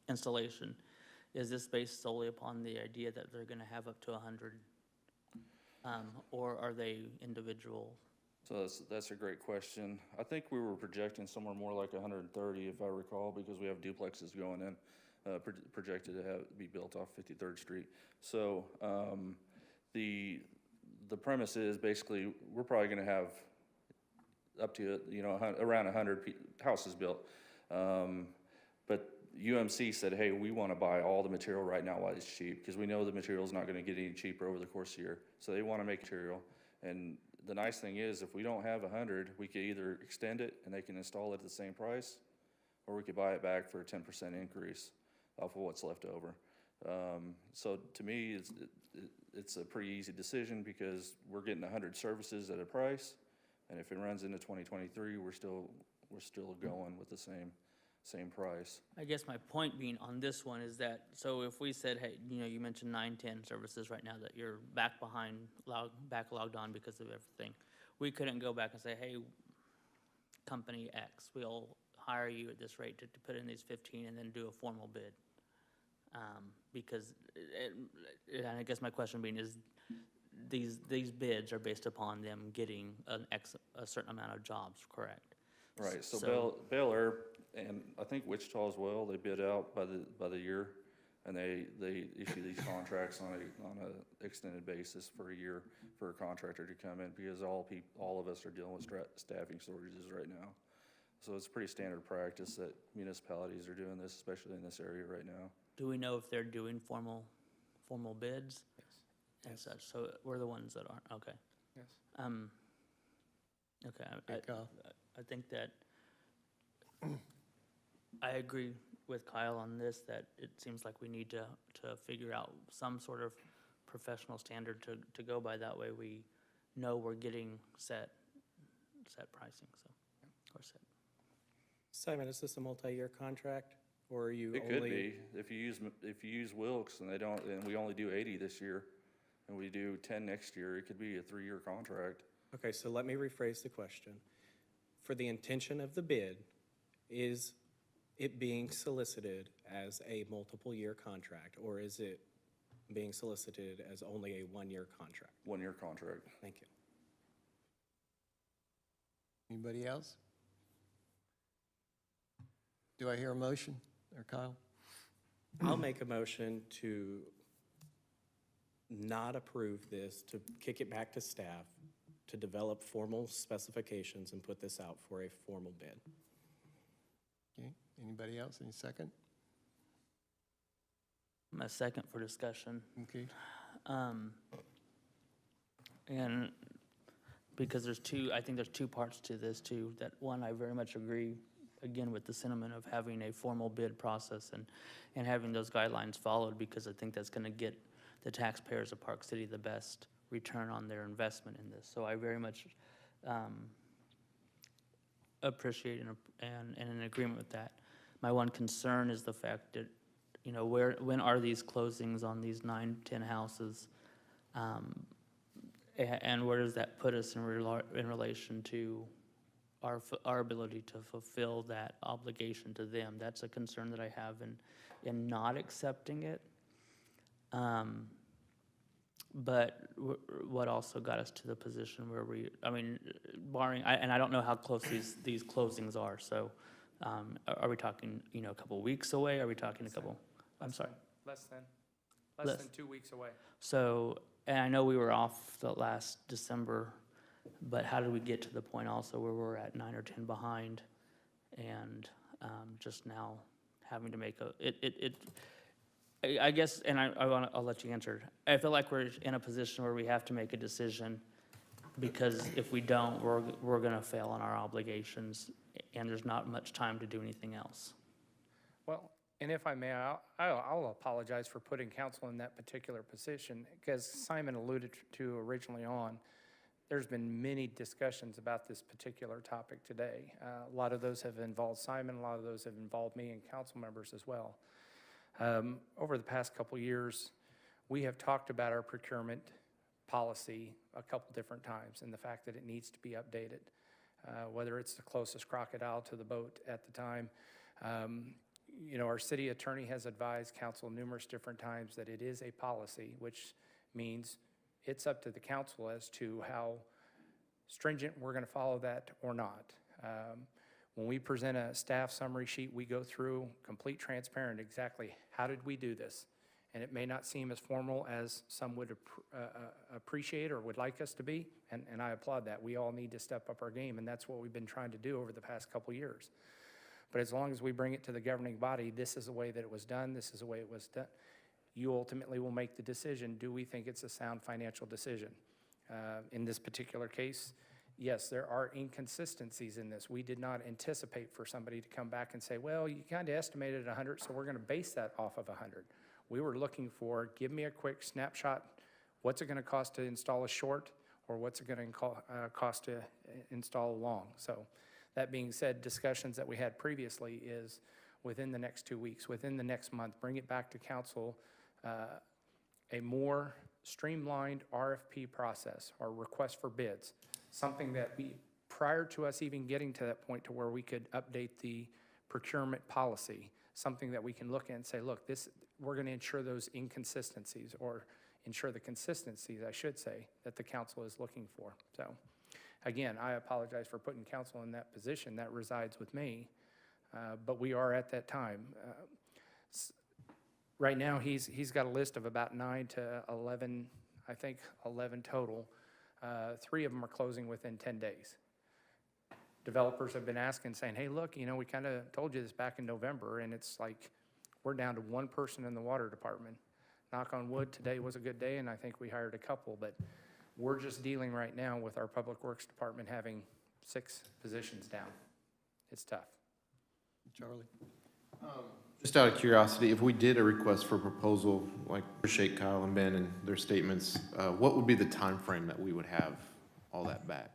installation, is this based solely upon the idea that they're gonna have up to 100? Or are they individual? So that's a great question. I think we were projecting somewhere more like 130, if I recall, because we have duplexes going in, projected to be built off 53rd Street. So the premise is basically we're probably going to have up to, you know, around 100 houses built. But UMC said, hey, we want to buy all the material right now while it's cheap, because we know the material is not going to get any cheaper over the course of the year. So they want to make material. And the nice thing is, if we don't have 100, we could either extend it and they can install it at the same price, or we could buy it back for a 10% increase off of what's left over. So to me, it's a pretty easy decision because we're getting 100 services at a price, and if it runs into 2023, we're still going with the same price. I guess my point being on this one is that, so if we said, hey, you know, you mentioned 9, 10 services right now that you're backlogged on because of everything. We couldn't go back and say, hey, company X, we'll hire you at this rate to put in these 15 and then do a formal bid. Because, and I guess my question being is, these bids are based upon them getting a certain amount of jobs, correct? Right, so Bel Air, and I think Wichita as well, they bid out by the year, and they issue these contracts on a extended basis for a year for a contractor to come in, because all of us are dealing with staffing shortages right now. So it's pretty standard practice that municipalities are doing this, especially in this area right now. Do we know if they're doing formal formal bids and such, so we're the ones that aren't, okay. Yes. Okay, Good call. I think that, I agree with Kyle on this, that it seems like we need to figure out some sort of professional standard to go by. That way we know we're getting set pricing, so, or set. Simon, is this a multi-year contract, or are you It only? could be, if you use Wilkes and and we only do 80 this year, and we do 10 next year, it could be a 3-year contract. Okay, so let me rephrase the question. For the intention of the bid, is it being solicited as a multiple-year contract, or is it being solicited as only a 1-year contract? 1-year contract. Thank you. Anybody else? Do I hear a motion, or Kyle? I'll make a motion to not approve this, to kick it back to staff, to develop formal specifications and put this out for a formal bid. Okay, anybody else, any second? I'm a second for discussion. Okay, And because I think there's two parts to this too. That one, I very much agree, again, with the sentiment of having a formal bid process and having those guidelines followed, because I think that's gonna get the taxpayers of Park City the best return on their investment in this. So I very much appreciate and in agreement with that. My one concern is the fact that, when are these closings on these 9, 10 houses? And where does that put us in relation to our ability to fulfill that obligation to them? That's a concern that I have in not accepting it. But what also got us to the position where barring, and I don't know how close these closings are, so are we talking, a couple weeks away? Are we talking a couple? I'm sorry. Less than Less. 2 weeks away. So, and I know we were off the last December, but how did we get to the point also where we're at 9 or 10 behind, and just now having to make I guess, and I'll let you answer. I feel like we're in a position where we have to make a decision, because if we don't, we're gonna fail on our obligations, and there's not much time to do anything else. Well, and if I may, I'll apologize for putting council in that particular position, because Simon alluded to originally on, there's been many discussions about this particular topic today. A lot of those have involved Simon, a lot of those have involved me and council members as well. Over the past couple years, we have talked about our procurement policy a couple different times, and the fact that it needs to be updated, whether it's the closest crocodile to the boat at the time. Our city attorney has advised council numerous different times that it is a policy, which means it's up to the council as to how stringent we're going to follow that or not. When we present a staff summary sheet, we go through complete transparent exactly how did we do this. And it may not seem as formal as some would appreciate or would like us to be, and I applaud that. We all need to step up our game, and that's what we've been trying to do over the past couple years. But as long as we bring it to the governing body, this is the way that it was done, this is the way it was done, you ultimately will make the decision, do we think it's a sound financial decision? In this particular case, yes, there are inconsistencies in this. We did not anticipate for somebody to come back and say, well, you kind of estimated 100, so we're going to base that off of 100. We were looking for, give me a quick snapshot, what's it going to cost to install a short, or what's it going to cost to install a long? So that being said, discussions that we had previously is within the next 2 weeks, within the next month, bring it back to council, a more streamlined RFP process or request for bids, something that prior to us even getting to that point to where we could update the procurement policy, something that we can look at and say, look, we're going to ensure those inconsistencies, or ensure the consistencies, I should say, that the council is looking for. So again, I apologize for putting council in that position. That resides with me, but we are at that time. Right now, he's got a list of about 9 to 11, I think 11 total. 3 of them are closing within 10 days. Developers have been asking, saying, hey, look, we kind of told you this back in November, and it's like we're down to 1 person in the water department. knock on wood, today was a good day, and I think we hired a couple, but we're just dealing right now with our Public Works Department having 6 positions down. It's tough. Charlie? Just out of curiosity, if we did a request for proposal, like appreciate Kyle and Ben and their statements, what would be the time frame that we would have all that back?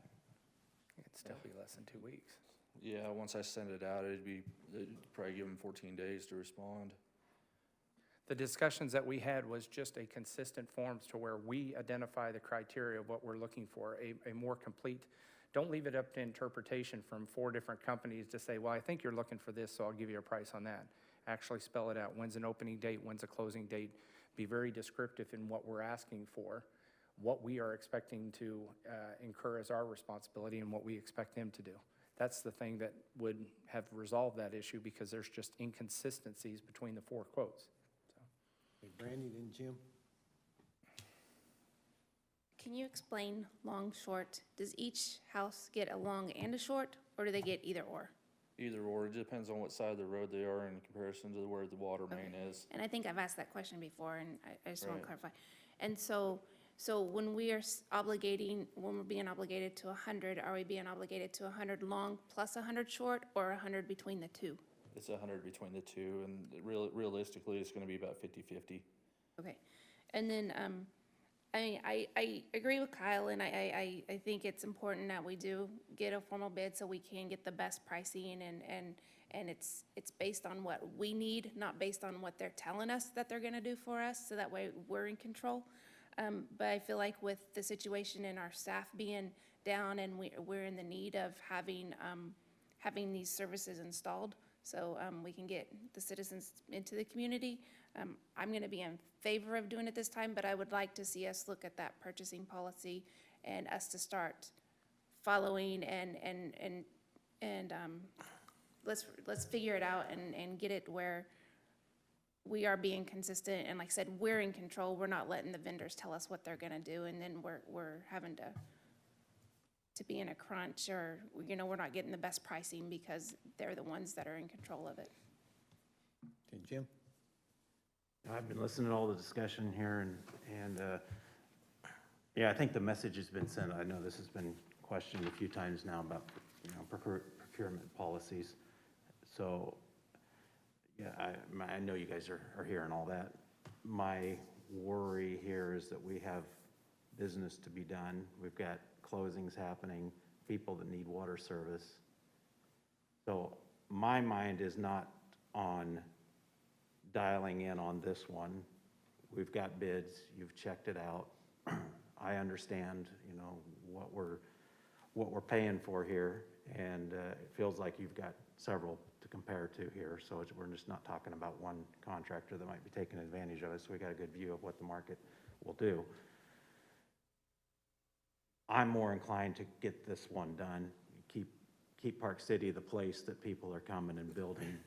It'd still be less than 2 weeks. Yeah, once I send it out, it'd probably give them 14 days to respond. The discussions that we had was just a consistent forms to where we identify the criteria of what we're looking for, a more complete, don't leave it up to interpretation from 4 different companies to say, well, I think you're looking for this, so I'll give you a price on that. Actually spell it out. When's an opening date? When's a closing date? Be very descriptive in what we're asking for, what we are expecting to incur as our responsibility, and what we expect them to do. That's the thing that would have resolved that issue, because there's just inconsistencies between the 4 quotes. Hey, Brandy, then Jim? Can you explain long, short? Does each house get a long and a short, or do they get either or? Either or, it depends on what side of the road they are in comparison to where the water main is. And I think I've asked that question before, and I just want Right. to clarify. And so when we are when we're being obligated to 100, are we being obligated to 100 long plus 100 short, or 100 between the two? It's 100 between the two, and realistically, it's gonna be about 50-50. Okay. And then, I mean, I agree with Kyle, and I think it's important that we do get a formal bid so we can get the best pricing, and it's based on what we need, not based on what they're telling us that they're gonna do for us, so that way we're in control. But I feel like with the situation and our staff being down, and we're in the need of having these services installed, so we can get the citizens into the community. I'm gonna be in favor of doing it this time, but I would like to see us look at that purchasing policy and us to start following and let's figure it out and get it where we are being consistent, and like I said, we're in control. We're not letting the vendors tell us what they're gonna do, and then we're having to be in a crunch, or, you know, we're not getting the best pricing because they're the ones that are in control of it. Okay, Jim? I've been listening to all the discussion here, and yeah, I think the message has been sent. I know this has been questioned a few times now about, you know, procurement policies. So, yeah, I know you guys are hearing all that. My worry here is that we have business to be done. We've got closings happening, people that need water service. So my mind is not on dialing in on this one. We've got bids, you've checked it out. I understand, you know, what we're paying for here, and it feels like you've got several to compare to here, so we're just not talking about one contractor that might be taking advantage of us, so we got a good view of what the market will do. I'm more inclined to get this one done, keep Park City the place that people are coming and building,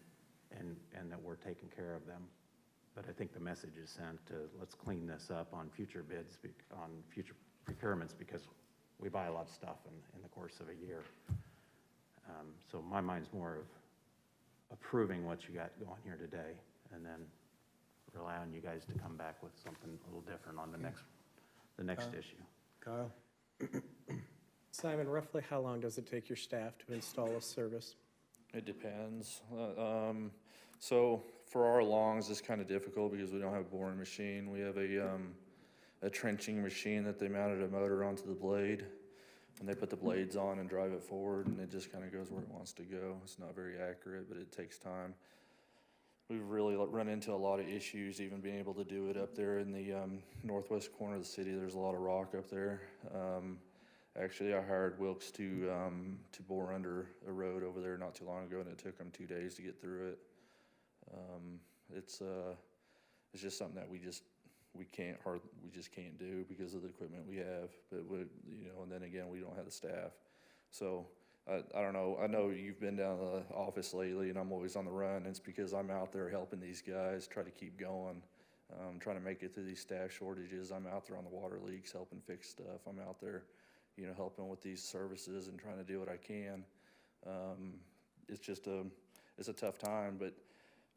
and that we're taking care of them. But I think the message is sent to, let's clean this up on future bids, on future procurements, because we buy a lot of stuff in the course of a year. So my mind's more of approving what you got going here today, and then rely on you guys to come back with something a little different on the next issue. Kyle? Simon, roughly how long does it take your staff to install a service? It depends. So for our longs, it's kind of difficult because we don't have a boring machine. We have a trenching machine that they mounted a motor onto the blade, and they put the blades on and drive it forward, and it just kind of goes where it wants to go. It's not very accurate, but it takes time. We've really run into a lot of issues even being able to do it up there in the northwest corner of the city. There's a lot of rock up there. Actually, I hired Wilkes to bore under a road over there not too long ago, and it took them 2 days to get through it. It's just something that we just can't do because of the equipment we have. But you know, and then again, we don't have the staff. So I don't know. I know you've been down to the office lately, and I'm always on the run. It's because I'm out there helping these guys try to keep going, trying to make it through these staff shortages. I'm out there on the water leaks helping fix stuff. I'm out there, you know, helping with these services and trying to do what I can. It's a tough time, but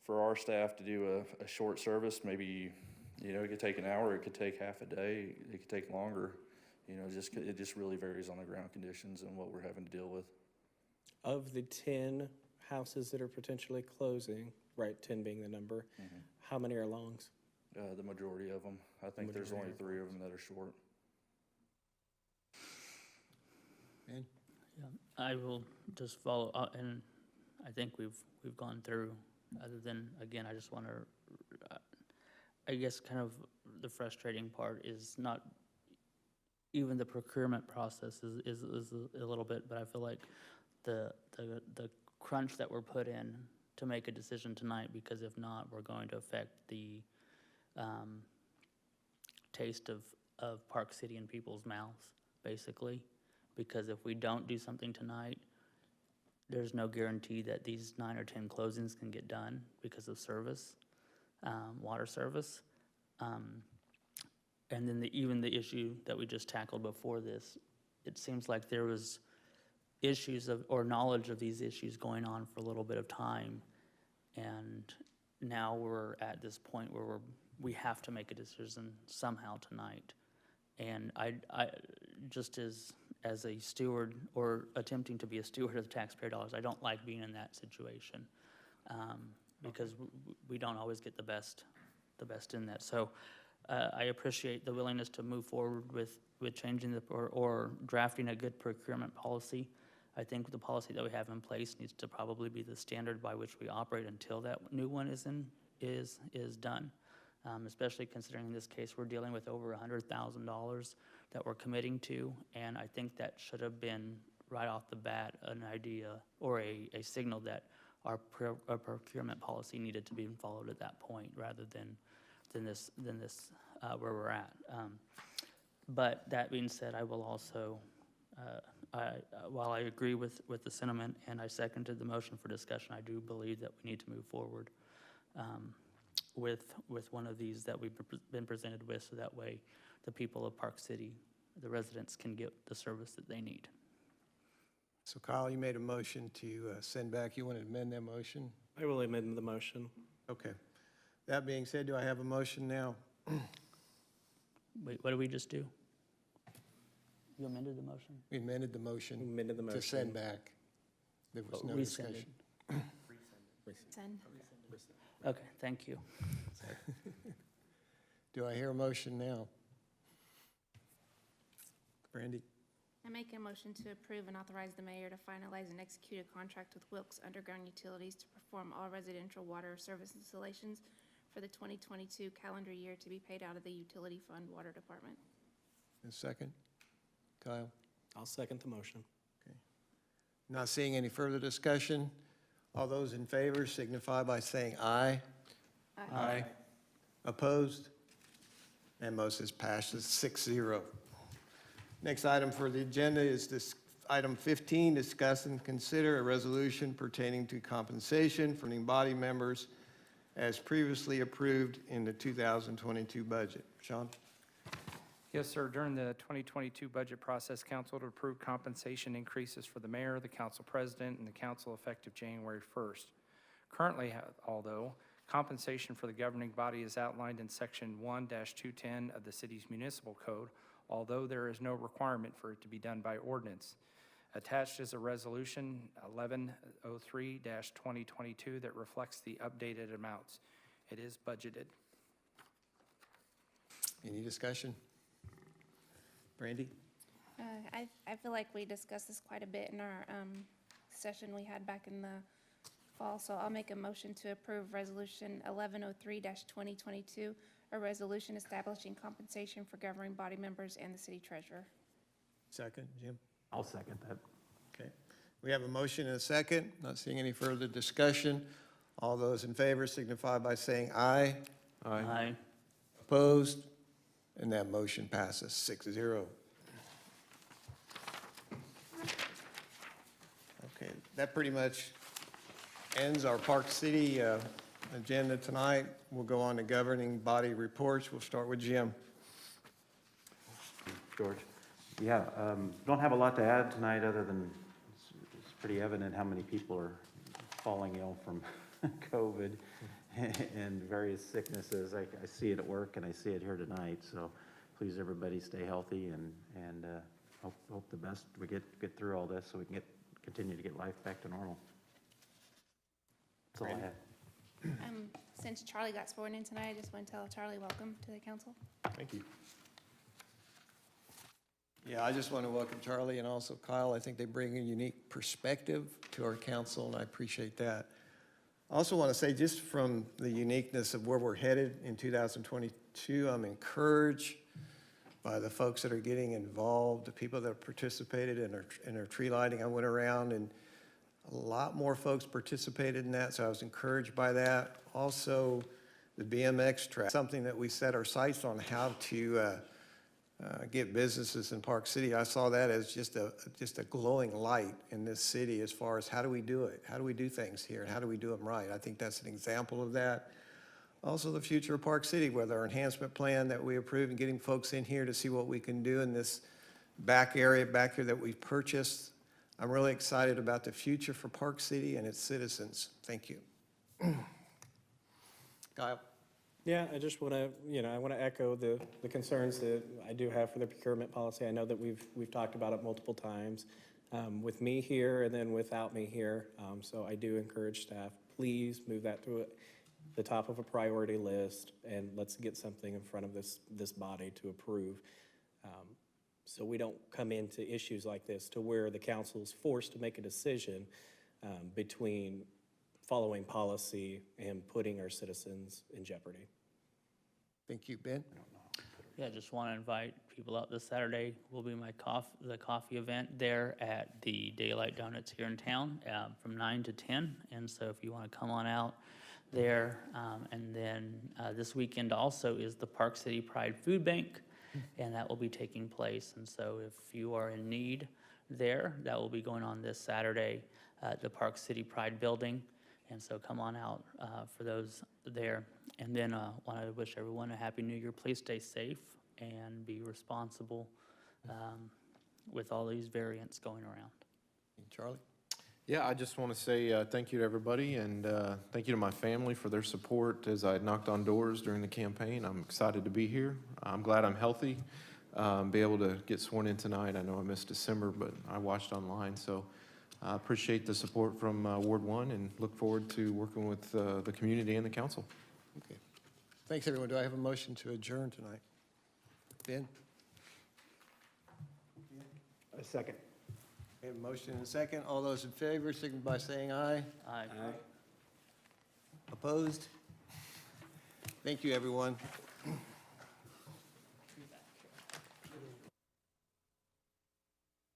for our staff to do a short service, maybe It could take an hour, it could take half a day, it could take longer. It just really varies on the ground conditions and what we're having to deal with. Of the 10 houses that are potentially closing, right, 10 being the number, how many are longs? The majority of them. I think there's only 3 of them that are short. Ben? Yeah, I will just follow up, and I think we've gone through, other than, again, I just want to, I guess kind of the frustrating part is not, even the procurement process is a little bit, but I feel like the crunch that we're put in to make a decision tonight, because if not, we're going to affect the taste of Park City in people's mouths, basically. Because if we don't do something tonight, there's no guarantee that these 9 or 10 closings can get done because of service, water service. And then even the issue that we just tackled before this, it seems like there was issues or knowledge of these issues going on for a little bit of time. And now we're at this point where we have to make a decision somehow tonight. And I just as a steward, or attempting to be a steward of the taxpayer dollars, I don't like being in that situation, because we don't always get the best in that. So I appreciate the willingness to move forward with changing or drafting a good procurement policy. I think the policy that we have in place needs to probably be the standard by which we operate until that new one is done. Especially considering in this case we're dealing with over $100,000 that we're committing to, and I think that should have been right off the bat an idea or a signal that our procurement policy needed to be followed at that point, rather than this where we're at. But that being said, I will also, while I agree with the sentiment and I seconded the motion for discussion, I do believe that we need to move forward with one of these that we've been presented with, so that way the people of Park City, the residents, can get the service that they need. So Kyle, you made a motion to send back. You want to amend that motion? I will amend the motion. Okay. That being said, do I have a motion now? Wait, what did we just do? You amended the motion? We amended the motion. Amended the motion. To send back. There was no discussion. Send. Okay, thank you. Do I hear a motion now? Brandy? I make a motion to approve and authorize the mayor to finalize and execute a contract with Wilkes Underground Utilities to perform all residential water service installations for the 2022 calendar year, to be paid out of the Utility Fund Water Department. A second? Kyle? I'll second the motion. Okay. Not seeing any further discussion. All those in favor signify by saying aye. Aye. Opposed? And motion passes 6-0. Next item for the agenda is this item 15, discuss and consider a resolution pertaining to compensation for Embody members as previously approved in the 2022 budget. Sean? Yes, sir. During the 2022 budget process, council to approve compensation increases for the mayor, the council president, and the council effective January 1st. Currently, although, compensation for the governing body is outlined in section 1-210 of the city's municipal code, although there is no requirement for it to be done by ordinance. Attached is a resolution 1103-2022 that reflects the updated amounts. It is budgeted. Any discussion? Brandy? I feel like we discussed this quite a bit in our session we had back in the fall, so I'll make a motion to approve Resolution 1103-2022, a resolution establishing compensation for governing body members and the city treasurer. Second, Jim? I'll second that. Okay. We have a motion and a second. Not seeing any further discussion. All those in favor signify by saying aye. Aye. Opposed? And that motion passes 6-0. Okay, that pretty much ends our Park City agenda tonight. We'll go on to governing body reports. We'll start with Jim. George? Yeah, don't have a lot to add tonight, other than it's pretty evident how many people are falling ill from COVID and various sicknesses. I see it at work and I see it here tonight, so please, everybody, stay healthy and hope the best. We get through all this so we can continue to get life back to normal. That's all I have. Since Charlie got sworn in tonight, I just want to tell Charlie welcome to the council. Thank you. Yeah, I just want to welcome Charlie and also Kyle. I think they bring a unique perspective to our council, and I appreciate that. I also want to say, just from the uniqueness of where we're headed in 2022, I'm encouraged by the folks that are getting involved, the people that have participated in our tree lighting. I went around and a lot more folks participated in that, so I was encouraged by that. Also, the BMX track, something that we set our sights on how to get businesses in Park City. I saw that as just a glowing light in this city as far as how do we do it? How do we do things here? And how do we do them right? I think that's an example of that. Also, the future of Park City with our enhancement plan that we approved and getting folks in here to see what we can do in this back area back here that we've purchased. I'm really excited about the future for Park City and its citizens. Thank you. Kyle? Yeah, I just want to, I want to echo the concerns that I do have for the procurement policy. I know that we've talked about it multiple times with me here and then without me here. So I do encourage staff, please move that to the top of a priority list, and let's get something in front of this body to approve. So we don't come into issues like this to where the council is forced to make a decision between following policy and putting our citizens in jeopardy. Thank you, Ben. Yeah, just want to invite people out this Saturday. Will be the coffee event there at the Daylight Donuts here in town from 9 to 10. And so if you want to come on out there. And then this weekend also is the Park City Pride Food Bank, and that will be taking place. And so if you are in need there, that will be going on this Saturday at the Park City Pride Building. And so come on out for those there. And then want to wish everyone a Happy New Year. Please stay safe and be responsible with all these variants going around. Charlie? Yeah, I just want to say thank you to everybody, and thank you to my family for their support as I knocked on doors during the campaign. I'm excited to be here. I'm glad I'm healthy, be able to get sworn in tonight. I know I missed December, but I watched online, so I appreciate the support from Ward 1 and look forward to working with the community and the council. Okay. Thanks, everyone. Do I have a motion to adjourn tonight? Ben? A second. We have a motion and a second. All those in favor, signify by saying aye. Aye. Opposed? Thank you, everyone.